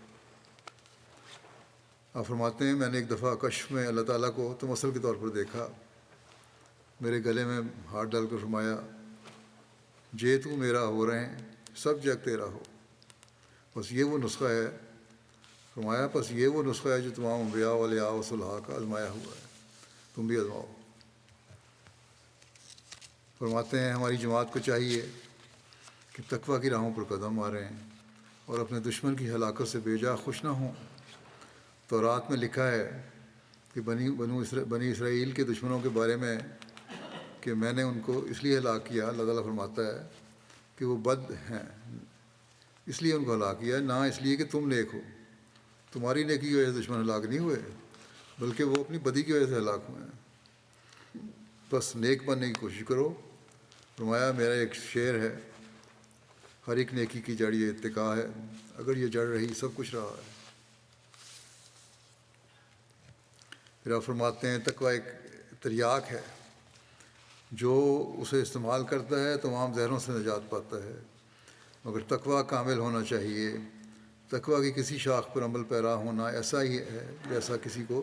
آپ فرماتے ہیں میں نے ایک دفعہ کشف میں اللہ تعالیٰ کو تمثل کے طور پر دیکھا. میرے گلے میں ہاتھ ڈال کر فرمایا جے تو میرا ہو رہے ہیں سب جگ تیرا ہو. بس یہ وہ نسخہ ہے. فرمایا بس یہ وہ نسخہ ہے جو تمام انبیاء اولیاء و صلحاء کا آزمایا ہوا ہے, تم بھی آزماؤ. فرماتے ہیں ہماری جماعت کو چاہیے کہ تقوی کی راہوں پر قدم ماریں اور اپنے دشمن کی ہلاکت سے بے جا خوش نہ ہوں. تورات میں لکھا ہے کہ بنی اسرائیل کے دشمنوں کے بارے میں کہ میں نے ان کو اس لیے ہلاک کیا, اللہ تعالیٰ فرماتا ہے کہ وہ بد ہیں اس لیے ان کو ہلاک کیا, نہ اس لیے کہ تم نیک ہو. تمہاری نیکی کی وجہ سے دشمن ہلاک نہیں ہوئے بلکہ وہ اپنی بدی کی وجہ سے ہلاک ہوئے ہیں. بس نیک بننے کی کوشش کرو. فرمایا میرا ایک شعر ہے, ہر ایک نیکی کی جڑ یہ اتقاء ہے, اگر یہ جڑ رہی سب کچھ رہا ہے. پھر آپ فرماتے ہیں تقوی ایک تریاک ہے, جو اسے استعمال کرتا ہے تمام زہروں سے نجات پاتا ہے. مگر تقوی کامل ہونا چاہیے. تقوی کی کسی شاخ پر عمل پیرا ہونا ایسا ہی ہے جیسا کسی کو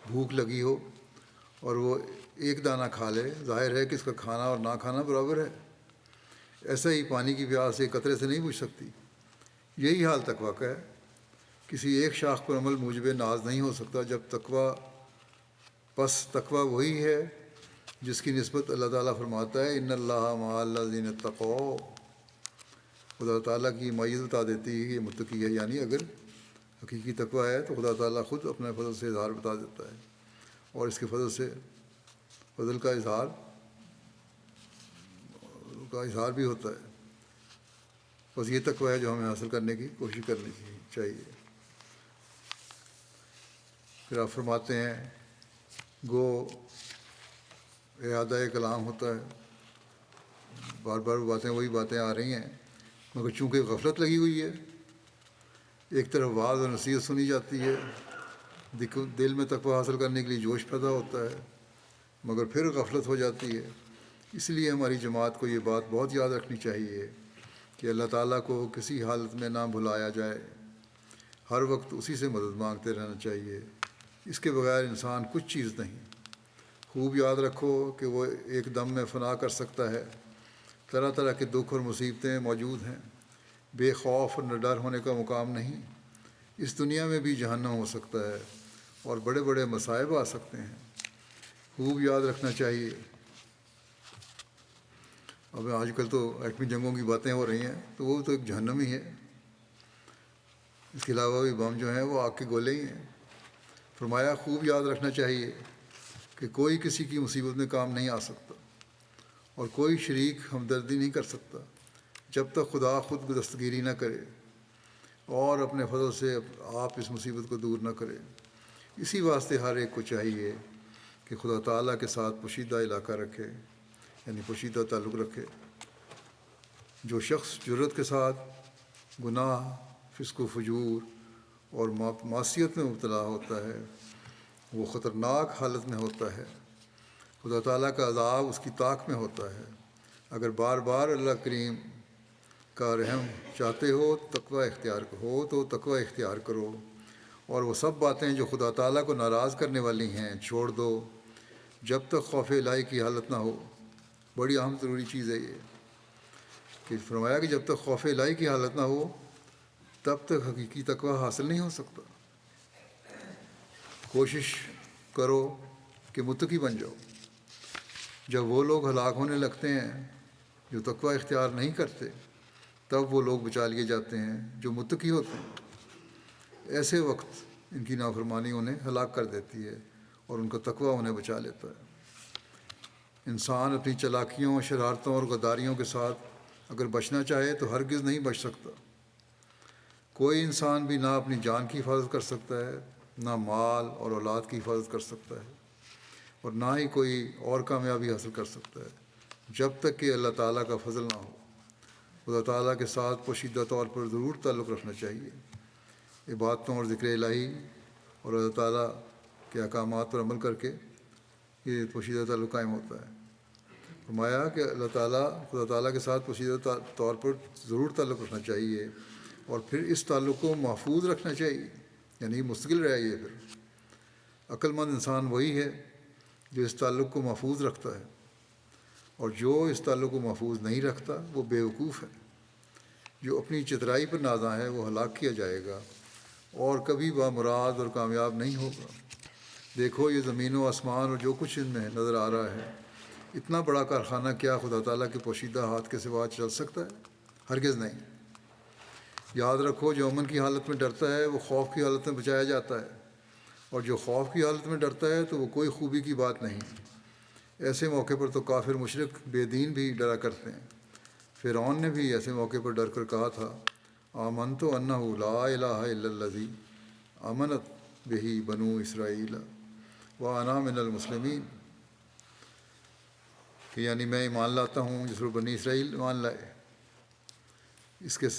بھوک لگی ہو اور وہ ایک دانہ کھا لے, ظاہر ہے کہ اس کا کھانا اور نہ کھانا برابر ہے. ایسا ہی پانی کی پیاس ایک قطرے سے نہیں بجھ سکتی. یہی حال تقویٰ کا ہے۔ کسی ایک شاخ پر عمل موجب ناز نہیں ہو سکتا جب تقویٰ، پس تقویٰ وہی ہے جس کی نسبت اللہ تعالیٰ فرماتا ہے ان اللہ مع الذین اتقوا۔ خدا تعالیٰ کی معیت بتا دیتی ہے کہ یہ متقی ہے، یعنی اگر حقیقی تقویٰ ہے تو خدا تعالیٰ خود اپنے فضل سے اظہار بتا دیتا ہے، اور اس کے فضل کا اظہار بھی ہوتا ہے۔ بس یہ تقویٰ ہے جو ہمیں حاصل کرنے کی کوشش کرنی چاہیے۔ پھر آپ فرماتے ہیں گو اعادہ کلام ہوتا ہے، بار بار وہی باتیں آ رہی ہیں، مگر چونکہ غفلت لگی ہوئی ہے، ایک طرف واعظ اور نصیحت سنی جاتی ہے، دل میں تقویٰ حاصل کرنے کے لیے جوش پیدا ہوتا ہے، مگر پھر غفلت ہو جاتی ہے۔ اس لیے ہماری جماعت کو یہ بات بہت یاد رکھنی چاہیے کہ اللہ تعالیٰ کو کسی حالت میں نہ بھلایا جائے، ہر وقت اسی سے مدد مانگتے رہنا چاہیے، اس کے بغیر انسان کچھ چیز نہیں۔ خوب یاد رکھو کہ وہ ایک دم میں فنا کر سکتا ہے۔ طرح طرح کے دکھ اور مصیبتیں موجود ہیں، بے خوف اور نہ ڈر ہونے کا مقام نہیں۔ اس دنیا میں بھی جہنم ہو سکتا ہے اور بڑے بڑے مصائب آ سکتے ہیں، خوب یاد رکھنا چاہیے۔ اب آج کل تو ایٹمی جنگوں کی باتیں ہو رہی ہیں، تو وہ تو ایک جہنم ہی ہے، اس کے علاوہ بھی بم جو ہیں وہ آگ کے گولے ہی ہیں۔ فرمایا خوب یاد رکھنا چاہیے کہ کوئی کسی کی مصیبت میں کام نہیں آ سکتا اور کوئی شریک ہمدردی نہیں کر سکتا جب تک خدا خود دستگیری نہ کرے اور اپنے فضل سے آپ اس مصیبت کو دور نہ کرے۔ اسی واسطے ہر ایک کو چاہیے کہ خدا تعالیٰ کے ساتھ پوشیدہ علاقہ رکھے، یعنی پوشیدہ تعلق رکھے۔ جو شخص جرت کے ساتھ گناہ، فسق و فجور اور معصیت میں مبتلا ہوتا ہے وہ خطرناک حالت میں ہوتا ہے، خدا تعالیٰ کا عذاب اس کی طاق میں ہوتا ہے۔ اگر بار بار اللہ کریم کا رحم چاہتے ہو تو تقوی اختیار کرو، اور وہ سب باتیں جو خدا تعالیٰ کو ناراض کرنے والی ہیں چھوڑ دو جب تک خوف الہی کی حالت نہ ہو۔ بڑی اہم ضروری چیز ہے یہ کہ فرمایا کہ جب تک خوف الہی کی حالت نہ ہو تب تک حقیقی تقوی حاصل نہیں ہو سکتا۔ کوشش کرو کہ متقی بن جاؤ۔ جب وہ لوگ ہلاک ہونے لگتے ہیں جو تقوی اختیار نہیں کرتے، تب وہ لوگ بچا لیے جاتے ہیں جو متقی ہوتے ہیں۔ ایسے وقت ان کی نافرمانی انہیں ہلاک کر دیتی ہے اور ان کا تقوی انہیں بچا لیتا ہے۔ انسان اپنی چالاکیوں، شرارتوں اور غداریوں کے ساتھ اگر بچنا چاہے تو ہرگز نہیں بچ سکتا۔ کوئی انسان بھی نہ اپنی جان کی حفاظت کر سکتا ہے، نہ مال اور اولاد کی حفاظت کر سکتا ہے، اور نہ ہی کوئی اور کامیابی حاصل کر سکتا ہے جب تک کہ اللہ تعالیٰ کا فضل نہ ہو۔ خدا تعالیٰ کے ساتھ پوشیدہ طور پر ضرور تعلق رکھنا چاہیے۔ عبادتوں اور ذکر الہی اور اللہ تعالیٰ کے احکامات پر عمل کر کے یہ پوشیدہ تعلق قائم ہوتا ہے۔ فرمایا کہ خدا تعالیٰ کے ساتھ پوشیدہ طور پر ضرور تعلق رکھنا چاہیے، اور پھر اس تعلق کو محفوظ رکھنا چاہیے، یعنی مستقل رہے۔ پھر عقل مند انسان وہی ہے جو اس تعلق کو محفوظ رکھتا ہے، اور جو اس تعلق کو محفوظ نہیں رکھتا وہ بیوقوف ہے۔ جو اپنی چترائی پر نازاں ہے وہ ہلاک کیا جائے گا اور کبھی بامراد اور کامیاب نہیں ہوگا۔ دیکھو یہ زمین و آسمان اور جو کچھ ان میں نظر آ رہا ہے، اتنا بڑا کارخانہ کیا خدا تعالیٰ کے پوشیدہ ہاتھ کے سوا چل سکتا ہے؟ ہرگز نہیں۔ یاد رکھو جو امن کی حالت میں ڈرتا ہے وہ خوف کی حالت میں بچایا جاتا ہے، اور جو خوف کی حالت میں ڈرتا ہے تو وہ کوئی خوبی کی بات نہیں۔ ایسے موقع پر تو کافر مشرک بے دین بھی ڈرا کرتے ہیں۔ فرعون نے بھی ایسے موقع پر ڈر کر کہا تھا آمنت انہ لا الہ الا الذی آمنت بہ بنو اسرائیل وانا من المسلمین، کہ یعنی میں ایمان لاتا ہوں جس پر بنی اسرائیل ایمان لائے، اس کے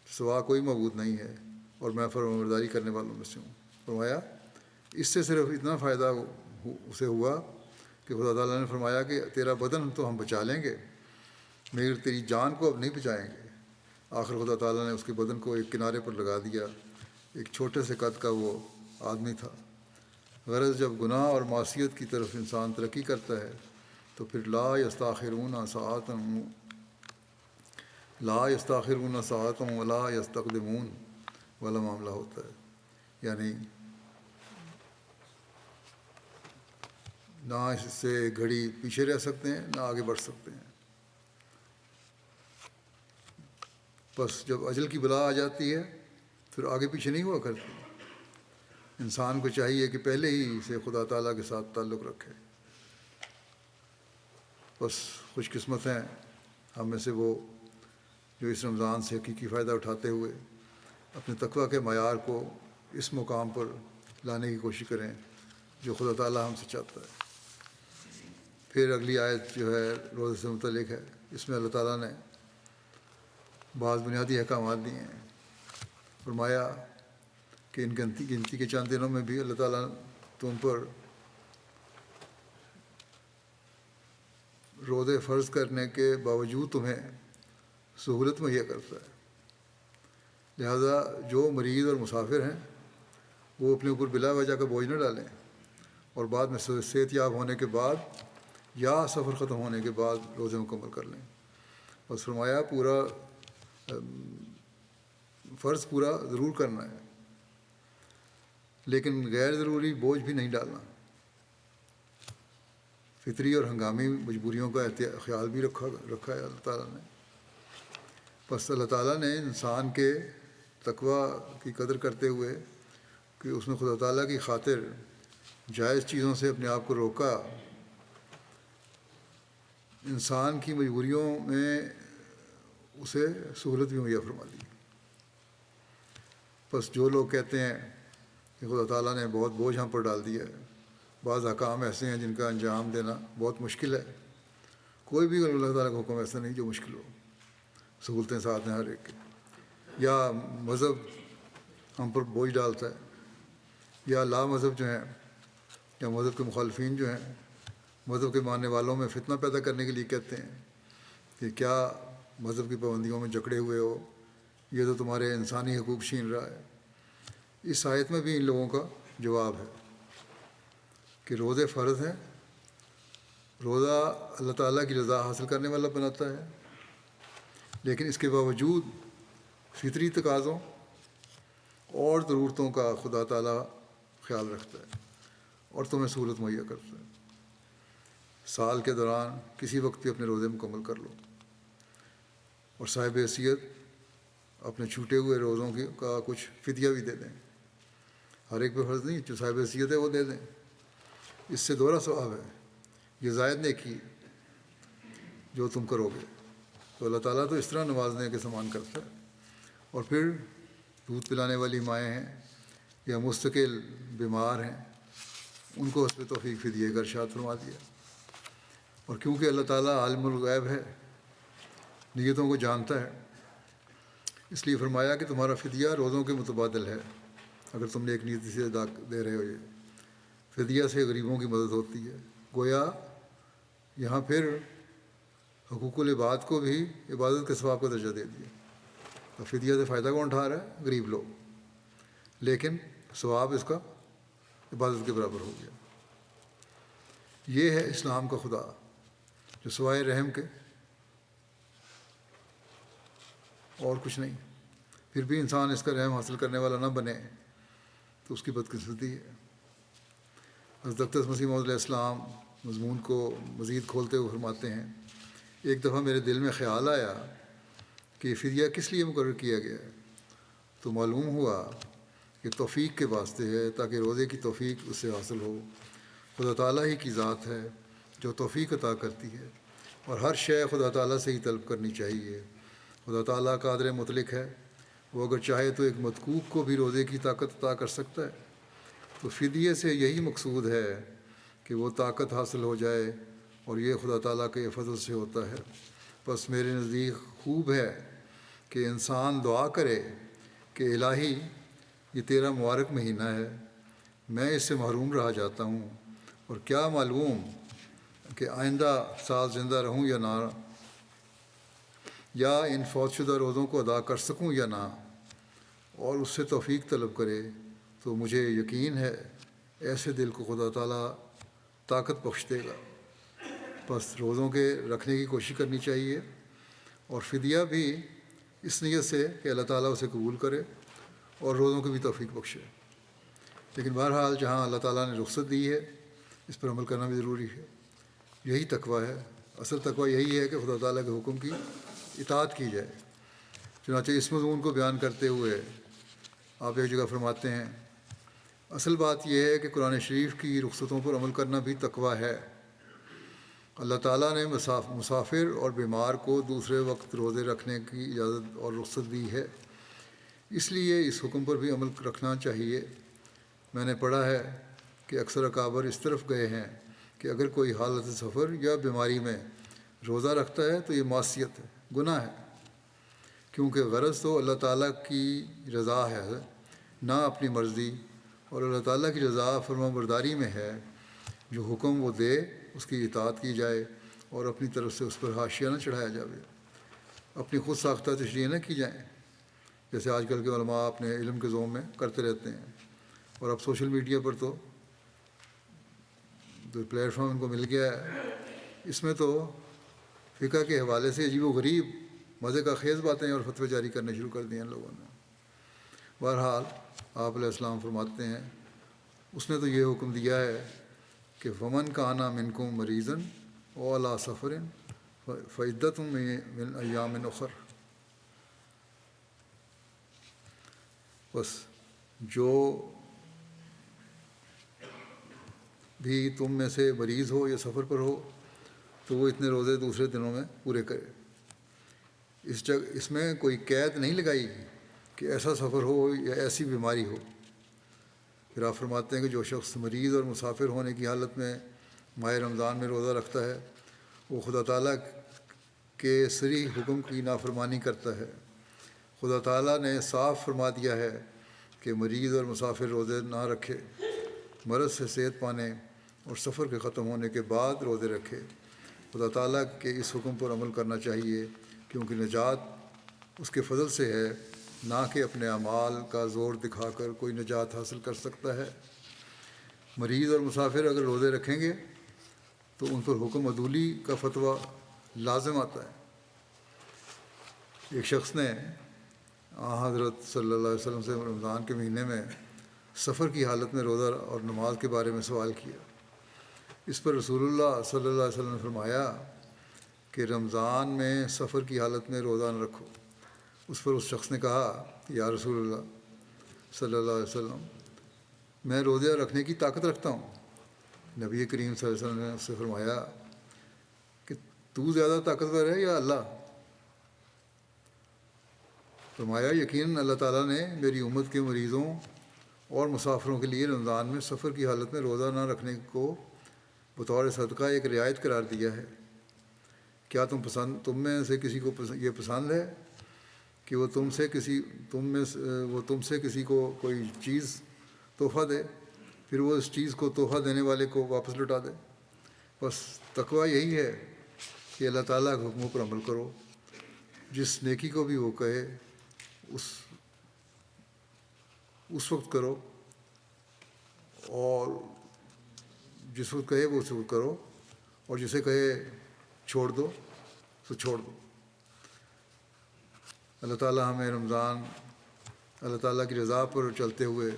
سوا کوئی معبود نہیں ہے اور میں فرمانبرداری کرنے والوں میں سے ہوں۔ فرمایا اس سے صرف اتنا فائدہ اسے ہوا کہ خدا تعالیٰ نے فرمایا کہ تیرا بدن تو ہم بچا لیں گے مگر تیری جان کو اب نہیں بچائیں گے۔ آخر خدا تعالیٰ نے اس کے بدن کو ایک کنارے پر لگا دیا۔ ایک چھوٹے سے قد کا وہ آدمی تھا۔ غرض جب گناہ اور معصیت کی طرف انسان ترقی کرتا ہے تو پھر لا یستاخرون ساعۃ، لا یستاخرون ساعۃ ولا یستقدمون والا معاملہ ہوتا ہے، یعنی نہ اس سے گھڑی پیچھے رہ سکتے ہیں نہ آگے بڑھ سکتے ہیں۔ بس جب اجل کی بلا آ جاتی ہے پھر آگے پیچھے نہیں ہوا کرتی۔ انسان کو چاہیے کہ پہلے ہی سے خدا تعالیٰ کے ساتھ تعلق رکھے۔ بس خوش قسمت ہیں ہم میں سے وہ جو اس رمضان سے حقیقی فائدہ اٹھاتے ہوئے اپنے تقویٰ کے معیار کو اس مقام پر لانے کی کوشش کریں جو خدا تعالیٰ ہم سے چاہتا ہے۔ پھر اگلی آیت جو ہے روزے سے متعلق ہے، اس میں اللہ تعالیٰ نے بعض بنیادی احکامات دیے ہیں۔ فرمایا کہ ان گنتی کے چند دنوں میں بھی اللہ تعالیٰ تم پر روزے فرض کرنے کے باوجود تمہیں سہولت مہیا کرتا ہے، لہذا جو مریض اور مسافر ہیں وہ اپنے اوپر بلا وجہ کا بوجھ نہ ڈالیں، اور بعد میں صحت یاب ہونے کے بعد یا سفر ختم ہونے کے بعد روزے مکمل کر لیں۔ بس فرمایا پورا فرض پورا ضرور کرنا ہے، لیکن غیر ضروری بوجھ بھی نہیں ڈالنا۔ فطری اور ہنگامی مجبوریوں کا خیال بھی رکھا ہے اللہ تعالیٰ نے۔ بس اللہ تعالیٰ نے انسان کے تقویٰ کی قدر کرتے ہوئے کہ اس نے خدا تعالیٰ کی خاطر جائز چیزوں سے اپنے آپ کو روکا، انسان کی مجبوریوں میں اسے سہولت بھی مہیا فرما دی۔ بس جو لوگ کہتے ہیں کہ خدا تعالیٰ نے بہت بوجھ ہم پر ڈال دیا ہے، بعض احکام ایسے ہیں جن کا انجام دینا بہت مشکل ہے، کوئی بھی اللہ تعالیٰ کا حکم ایسا نہیں جو مشکل ہو، سہولتیں ساتھ ہیں ہر ایک کے۔ یا مذہب ہم پر بوجھ ڈالتا ہے، یا لا مذہب جو ہیں یا مذہب کے مخالفین جو ہیں مذہب کے ماننے والوں میں فتنہ پیدا کرنے کے لیے کہتے ہیں کہ کیا مذہب کی پابندیوں میں جکڑے ہوئے ہو، یہ تو تمہارے انسانی حقوق چھین رہا ہے۔ اس آیت میں بھی ان لوگوں کا جواب ہے کہ روزے فرض ہیں، روزہ اللہ تعالیٰ کی رضا حاصل کرنے والا بناتا ہے، لیکن اس کے باوجود فطری تقاضوں اور ضرورتوں کا خدا تعالیٰ خیال رکھتا ہے اور تمہیں سہولت مہیا کرتا ہے۔ سال کے دوران کسی وقت بھی اپنے روزے مکمل کر لو، اور صاحب حیثیت اپنے چھوٹے ہوئے روزوں کا کچھ فدیہ بھی دے دیں۔ ہر ایک پہ فرض نہیں، جو صاحب حیثیت ہے وہ دے دیں، اس سے دوہرا ثواب ہے، یہ زائد نیکی جو تم کرو گے۔ تو اللہ تعالیٰ تو اس طرح نوازنے کے سامان کرتا ہے۔ اور پھر دودھ پلانے والی مائیں ہیں یا مستقل بیمار ہیں، ان کو اس پہ توفیق فدیے کا ارشاد فرما دیا۔ اور کیونکہ اللہ تعالیٰ عالم الغیب ہے، نیتوں کو جانتا ہے، اس لیے فرمایا کہ تمہارا فدیہ روزوں کے متبادل ہے۔ اگر تم نے ایک نیتی سے دے رہے ہو، یہ فدیہ سے غریبوں کی مدد ہوتی ہے۔ گویا یہاں پھر حقوق العباد کو بھی عبادت کے ثواب کا درجہ دے دیا۔ اب فدیہ سے فائدہ کون اٹھا رہا ہے؟ غریب لوگ، لیکن ثواب اس کا عبادت کے برابر ہو گیا۔ یہ ہے اسلام کا خدا جو سوائے رحم کے اور کچھ نہیں۔ پھر بھی انسان اس کا رحم حاصل کرنے والا نہ بنے تو اس کی بدقسمتی ہے۔ حضرت اقدس مسیح موعود علیہ السلام مضمون کو مزید کھولتے ہوئے فرماتے ہیں، ایک دفعہ میرے دل میں خیال آیا کہ فدیہ کس لیے مقرر کیا گیا ہے، تو معلوم ہوا کہ توفیق کے واسطے ہے، تاکہ روزے کی توفیق اس سے حاصل ہو۔ خدا تعالیٰ ہی کی ذات ہے جو توفیق عطا کرتی ہے، اور ہر شے خدا تعالیٰ سے ہی طلب کرنی چاہیے۔ خدا تعالیٰ قادر مطلق ہے، وہ اگر چاہے تو ایک مدکوک کو بھی روزے کی طاقت عطا کر سکتا ہے۔ تو فدیے سے یہی مقصود ہے کہ وہ طاقت حاصل ہو جائے، اور یہ خدا تعالیٰ کے فضل سے ہوتا ہے۔ بس میرے نزدیک خوب ہے کہ انسان دعا کرے کہ الہی یہ تیرا مبارک مہینہ ہے، میں اس سے محروم رہ جاتا ہوں، اور کیا معلوم کہ آئندہ سال زندہ رہوں یا نہ، یا ان فوت شدہ روزوں کو ادا کر سکوں یا نہ، اور اس سے توفیق طلب کرے۔ تو مجھے یقین ہے ایسے دل کو خدا تعالیٰ طاقت بخش دے گا۔ بس روزوں کے رکھنے کی کوشش کرنی چاہیے، اور فدیہ بھی اس نیت سے کہ اللہ تعالیٰ اسے قبول کرے اور روزوں کی بھی توفیق بخشے۔ لیکن بہرحال جہاں اللہ تعالیٰ نے رخصت دی ہے اس پر عمل کرنا بھی ضروری ہے۔ یہی تقویٰ ہے، اصل تقویٰ یہی ہے کہ خدا تعالیٰ کے حکم کی اطاعت کی جائے۔ چنانچہ اس مضمون کو بیان کرتے ہوئے آپ ایک جگہ فرماتے ہیں، اصل بات یہ ہے کہ قرآن شریف کی رخصتوں پر عمل کرنا بھی تقویٰ ہے۔ اللہ تعالیٰ نے مسافر اور بیمار کو دوسرے وقت روزے رکھنے کی اجازت اور رخصت دی ہے، اس لیے اس حکم پر بھی عمل رکھنا چاہیے۔ میں نے پڑھا ہے کہ اکثر اکابر اس طرف گئے ہیں کہ اگر کوئی حالت سفر یا بیماری میں روزہ رکھتا ہے تو یہ معصیت ہے، گناہ ہے، کیونکہ غرض تو اللہ تعالیٰ کی رضا ہے نہ اپنی مرضی، اور اللہ تعالیٰ کی رضا فرما برداری میں ہے۔ جو حکم وہ دے اس کی اطاعت کی جائے اور اپنی طرف سے اس پر حاشیہ نہ چڑھایا جائے، اپنی خود ساختہ تشریح نہ کی جائیں، جیسے آج کل کے علماء اپنے علم کے ذوم میں کرتے رہتے ہیں۔ اور اب سوشل میڈیا پر تو جو پلیٹ فارم ان کو مل گیا ہے، اس میں تو فقہ کے حوالے سے عجیب و غریب مزے کا خیز باتیں اور فتوے جاری کرنے شروع کر دیے ان لوگوں نے۔ بہرحال آپ علیہ السلام فرماتے ہیں اس نے تو یہ حکم دیا ہے کہ فمن کان منکم مریضا او علی سفر فعدۃ من ایام اخر، بس جو بھی تم میں سے مریض ہو یا سفر پر ہو تو وہ اتنے روزے دوسرے دنوں میں پورے کرے۔ اس میں کوئی قید نہیں لگائی کہ ایسا سفر ہو یا ایسی بیماری ہو۔ پھر آپ فرماتے ہیں کہ جو شخص مریض اور مسافر ہونے کی حالت میں ماہ رمضان میں روزہ رکھتا ہے وہ خدا تعالیٰ کے صریح حکم کی نافرمانی کرتا ہے۔ خدا تعالیٰ نے صاف فرما دیا ہے کہ مریض اور مسافر روزے نہ رکھے، مرض سے صحت پانے اور سفر کے ختم ہونے کے بعد روزے رکھے۔ خدا تعالیٰ کے اس حکم پر عمل کرنا چاہیے کیونکہ نجات اس کے فضل سے ہے، نہ کہ اپنے اعمال کا زور دکھا کر کوئی نجات حاصل کر سکتا ہے۔ مریض اور مسافر اگر روزے رکھیں گے تو ان پر حکم عدولی کا فتویٰ لازم آتا ہے۔ ایک شخص نے حضرت صلی اللہ علیہ وسلم سے رمضان کے مہینے میں سفر کی حالت میں روزہ اور نماز کے بارے میں سوال کیا۔ اس پر رسول اللہ صلی اللہ علیہ وسلم نے فرمایا کہ رمضان میں سفر کی حالت میں روزہ نہ رکھو۔ اس پر اس شخص نے کہا، یا رسول اللہ صلی اللہ علیہ وسلم، میں روزہ رکھنے کی طاقت رکھتا ہوں۔ نبی کریم صلی اللہ علیہ وسلم نے اس سے فرمایا کہ تو زیادہ طاقتور ہے یا اللہ؟ فرمایا یقیناً اللہ تعالیٰ نے میری امت کے مریضوں اور مسافروں کے لیے رمضان میں سفر کی حالت میں روزہ نہ رکھنے کو بطور صدقہ ایک رعایت قرار دیا ہے۔ کیا تم میں سے کسی کو یہ پسند ہے کہ وہ تم سے کسی کو کوئی چیز تحفہ دے، پھر وہ اس چیز کو تحفہ دینے والے کو واپس لوٹا دے؟ بس تقویٰ یہی ہے کہ اللہ تعالیٰ کے حکموں پر عمل کرو، جس نیکی کو بھی وہ کہے اس وقت کرو، اور جس وقت کہے وہ اس وقت کرو، اور جسے کہے چھوڑ دو تو چھوڑ دو۔ اللہ تعالیٰ ہمیں رمضان اللہ تعالیٰ کی رضا پر چلتے ہوئے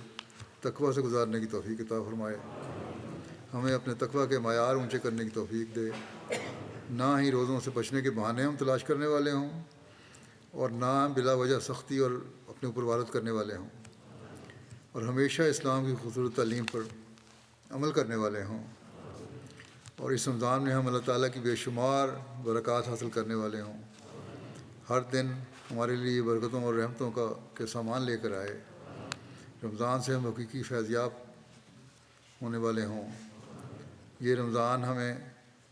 تقویٰ سے گزارنے کی توفیق عطا فرمائے۔ ہمیں اپنے تقویٰ کے معیار اونچے کرنے کی توفیق دے، نہ ہی روزوں سے بچنے کے بہانے ہم تلاش کرنے والے ہوں اور نہ بلا وجہ سختی اور اپنے اوپر وارد کرنے والے ہوں، اور ہمیشہ اسلام کی خوبصورت تعلیم پر عمل کرنے والے ہوں، اور اس رمضان میں ہم اللہ تعالیٰ کی بے شمار برکات حاصل کرنے والے ہوں۔ ہر دن ہمارے لیے برکتوں اور رحمتوں کے سامان لے کر آئے۔ رمضان سے ہم حقیقی فیضیاب ہونے والے ہوں۔ یہ رمضان ہمیں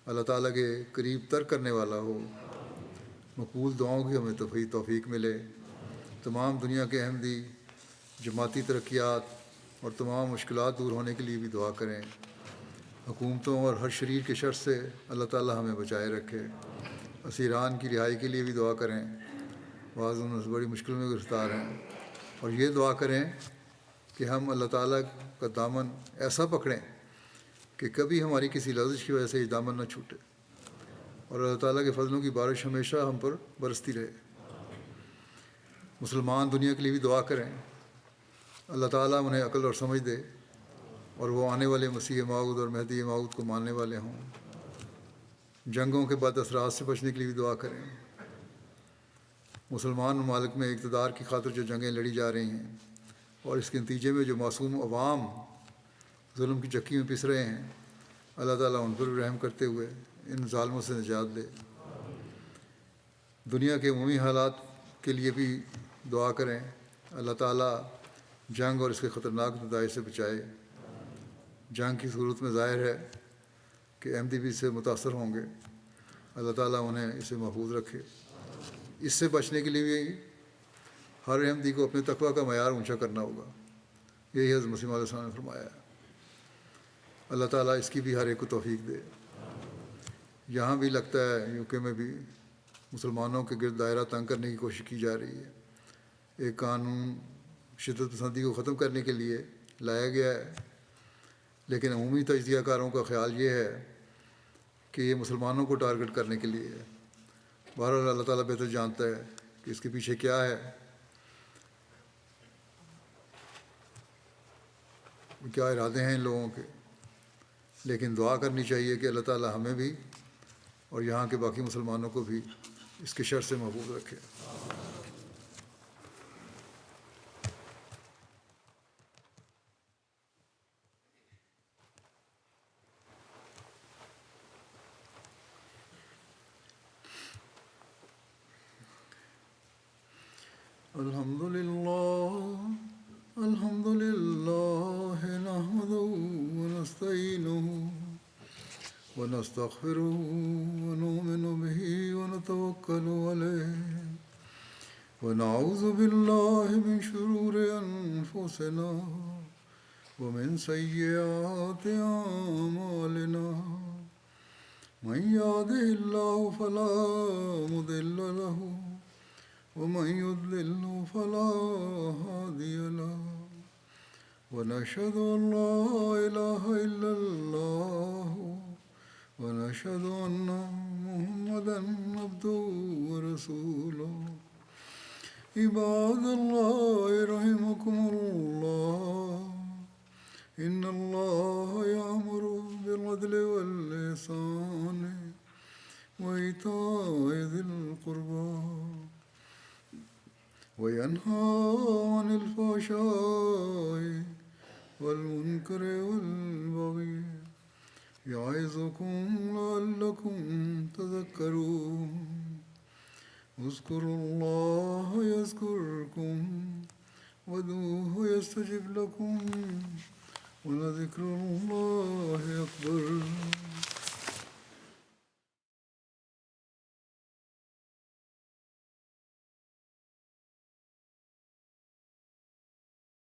اللہ تعالیٰ کے قریب تر کرنے والا ہو۔ مقبول دعاؤں کی ہمیں توفیق ملے۔ تمام دنیا کے احمدی جماعتی ترقیات اور تمام مشکلات دور ہونے کے لیے بھی دعا کریں۔ حکومتوں اور ہر شریر کے شر سے اللہ تعالیٰ ہمیں بچائے رکھے۔ اسیران کی رہائی کے لیے بھی دعا کریں، بعض ان سے بڑی مشکل میں گرفتار ہیں، اور یہ دعا کریں کہ ہم اللہ تعالیٰ کا دامن ایسا پکڑیں کہ کبھی ہماری کسی لفظ کی وجہ سے یہ دامن نہ چھوٹے۔ اور اللہ تعالیٰ کے فضلوں کی بارش ہمیشہ ہم پر برستی رہے۔ مسلمان دنیا کے لیے بھی دعا کریں، اللہ تعالیٰ انہیں عقل اور سمجھ دے اور وہ آنے والے مسیح موعود اور مہدی موعود کو ماننے والے ہوں۔ جنگوں کے بد اثرات سے بچنے کے لیے بھی دعا کریں۔ مسلمان ممالک میں اقتدار کی خاطر جو جنگیں لڑی جا رہی ہیں اور اس کے نتیجے میں جو معصوم عوام ظلم کی چکی میں پس رہے ہیں، اللہ تعالیٰ ان پر رحم کرتے ہوئے ان ظالموں سے نجات دے۔ دنیا کے عمومی حالات کے لیے بھی دعا کریں، اللہ تعالیٰ جنگ اور اس کے خطرناک نتائج سے بچائے۔ جنگ کی صورت میں ظاہر ہے کہ احمدی بھی اس سے متاثر ہوں گے، اللہ تعالیٰ انہیں اسے محفوظ رکھے۔ اس سے بچنے کے لیے بھی ہر احمدی کو اپنے تقویٰ کا معیار اونچا کرنا ہوگا، یہی حضرت مسیح علیہ السلام نے فرمایا ہے۔ اللہ تعالیٰ اس کی بھی ہر ایک کو توفیق دے۔ یہاں بھی لگتا ہے یو کے میں بھی مسلمانوں کے گرد دائرہ تنگ کرنے کی کوشش کی جا رہی ہے۔ ایک قانون شدت پسندی کو ختم کرنے کے لیے لایا گیا ہے، لیکن عمومی تجزیہ کاروں کا خیال یہ ہے کہ یہ مسلمانوں کو ٹارگٹ کرنے کے لیے ہے۔ بہرحال اللہ تعالیٰ بہتر جانتا ہے کہ اس کے پیچھے کیا ہے، کیا ارادے ہیں ان لوگوں کے، لیکن دعا کرنی چاہیے کہ اللہ تعالیٰ ہمیں بھی اور یہاں کے باقی مسلمانوں کو بھی اس کے شر سے محفوظ رکھے۔ الحمد لله نحمده ونستعينه ونستغفره ونؤمن به ونتوكل عليه ونعوذ بالله من شرور أنفسنا ومن سيئات أعمالنا من يهده الله فلا مضل له ومن يضلل فلا هادي له ونشهد أن لا إله إلا الله ونشهد أن محمدا عبده ورسوله عباد الله رحمكم الله إن الله يأمر بالعدل والإحسان وإيتاء ذي القربى وينهى عن الفحشاء والمنكر والبغي يعظكم لعلكم تذكرون اذكروا الله يذكركم وادعوه يستجب لكم ولذكر الله أكبر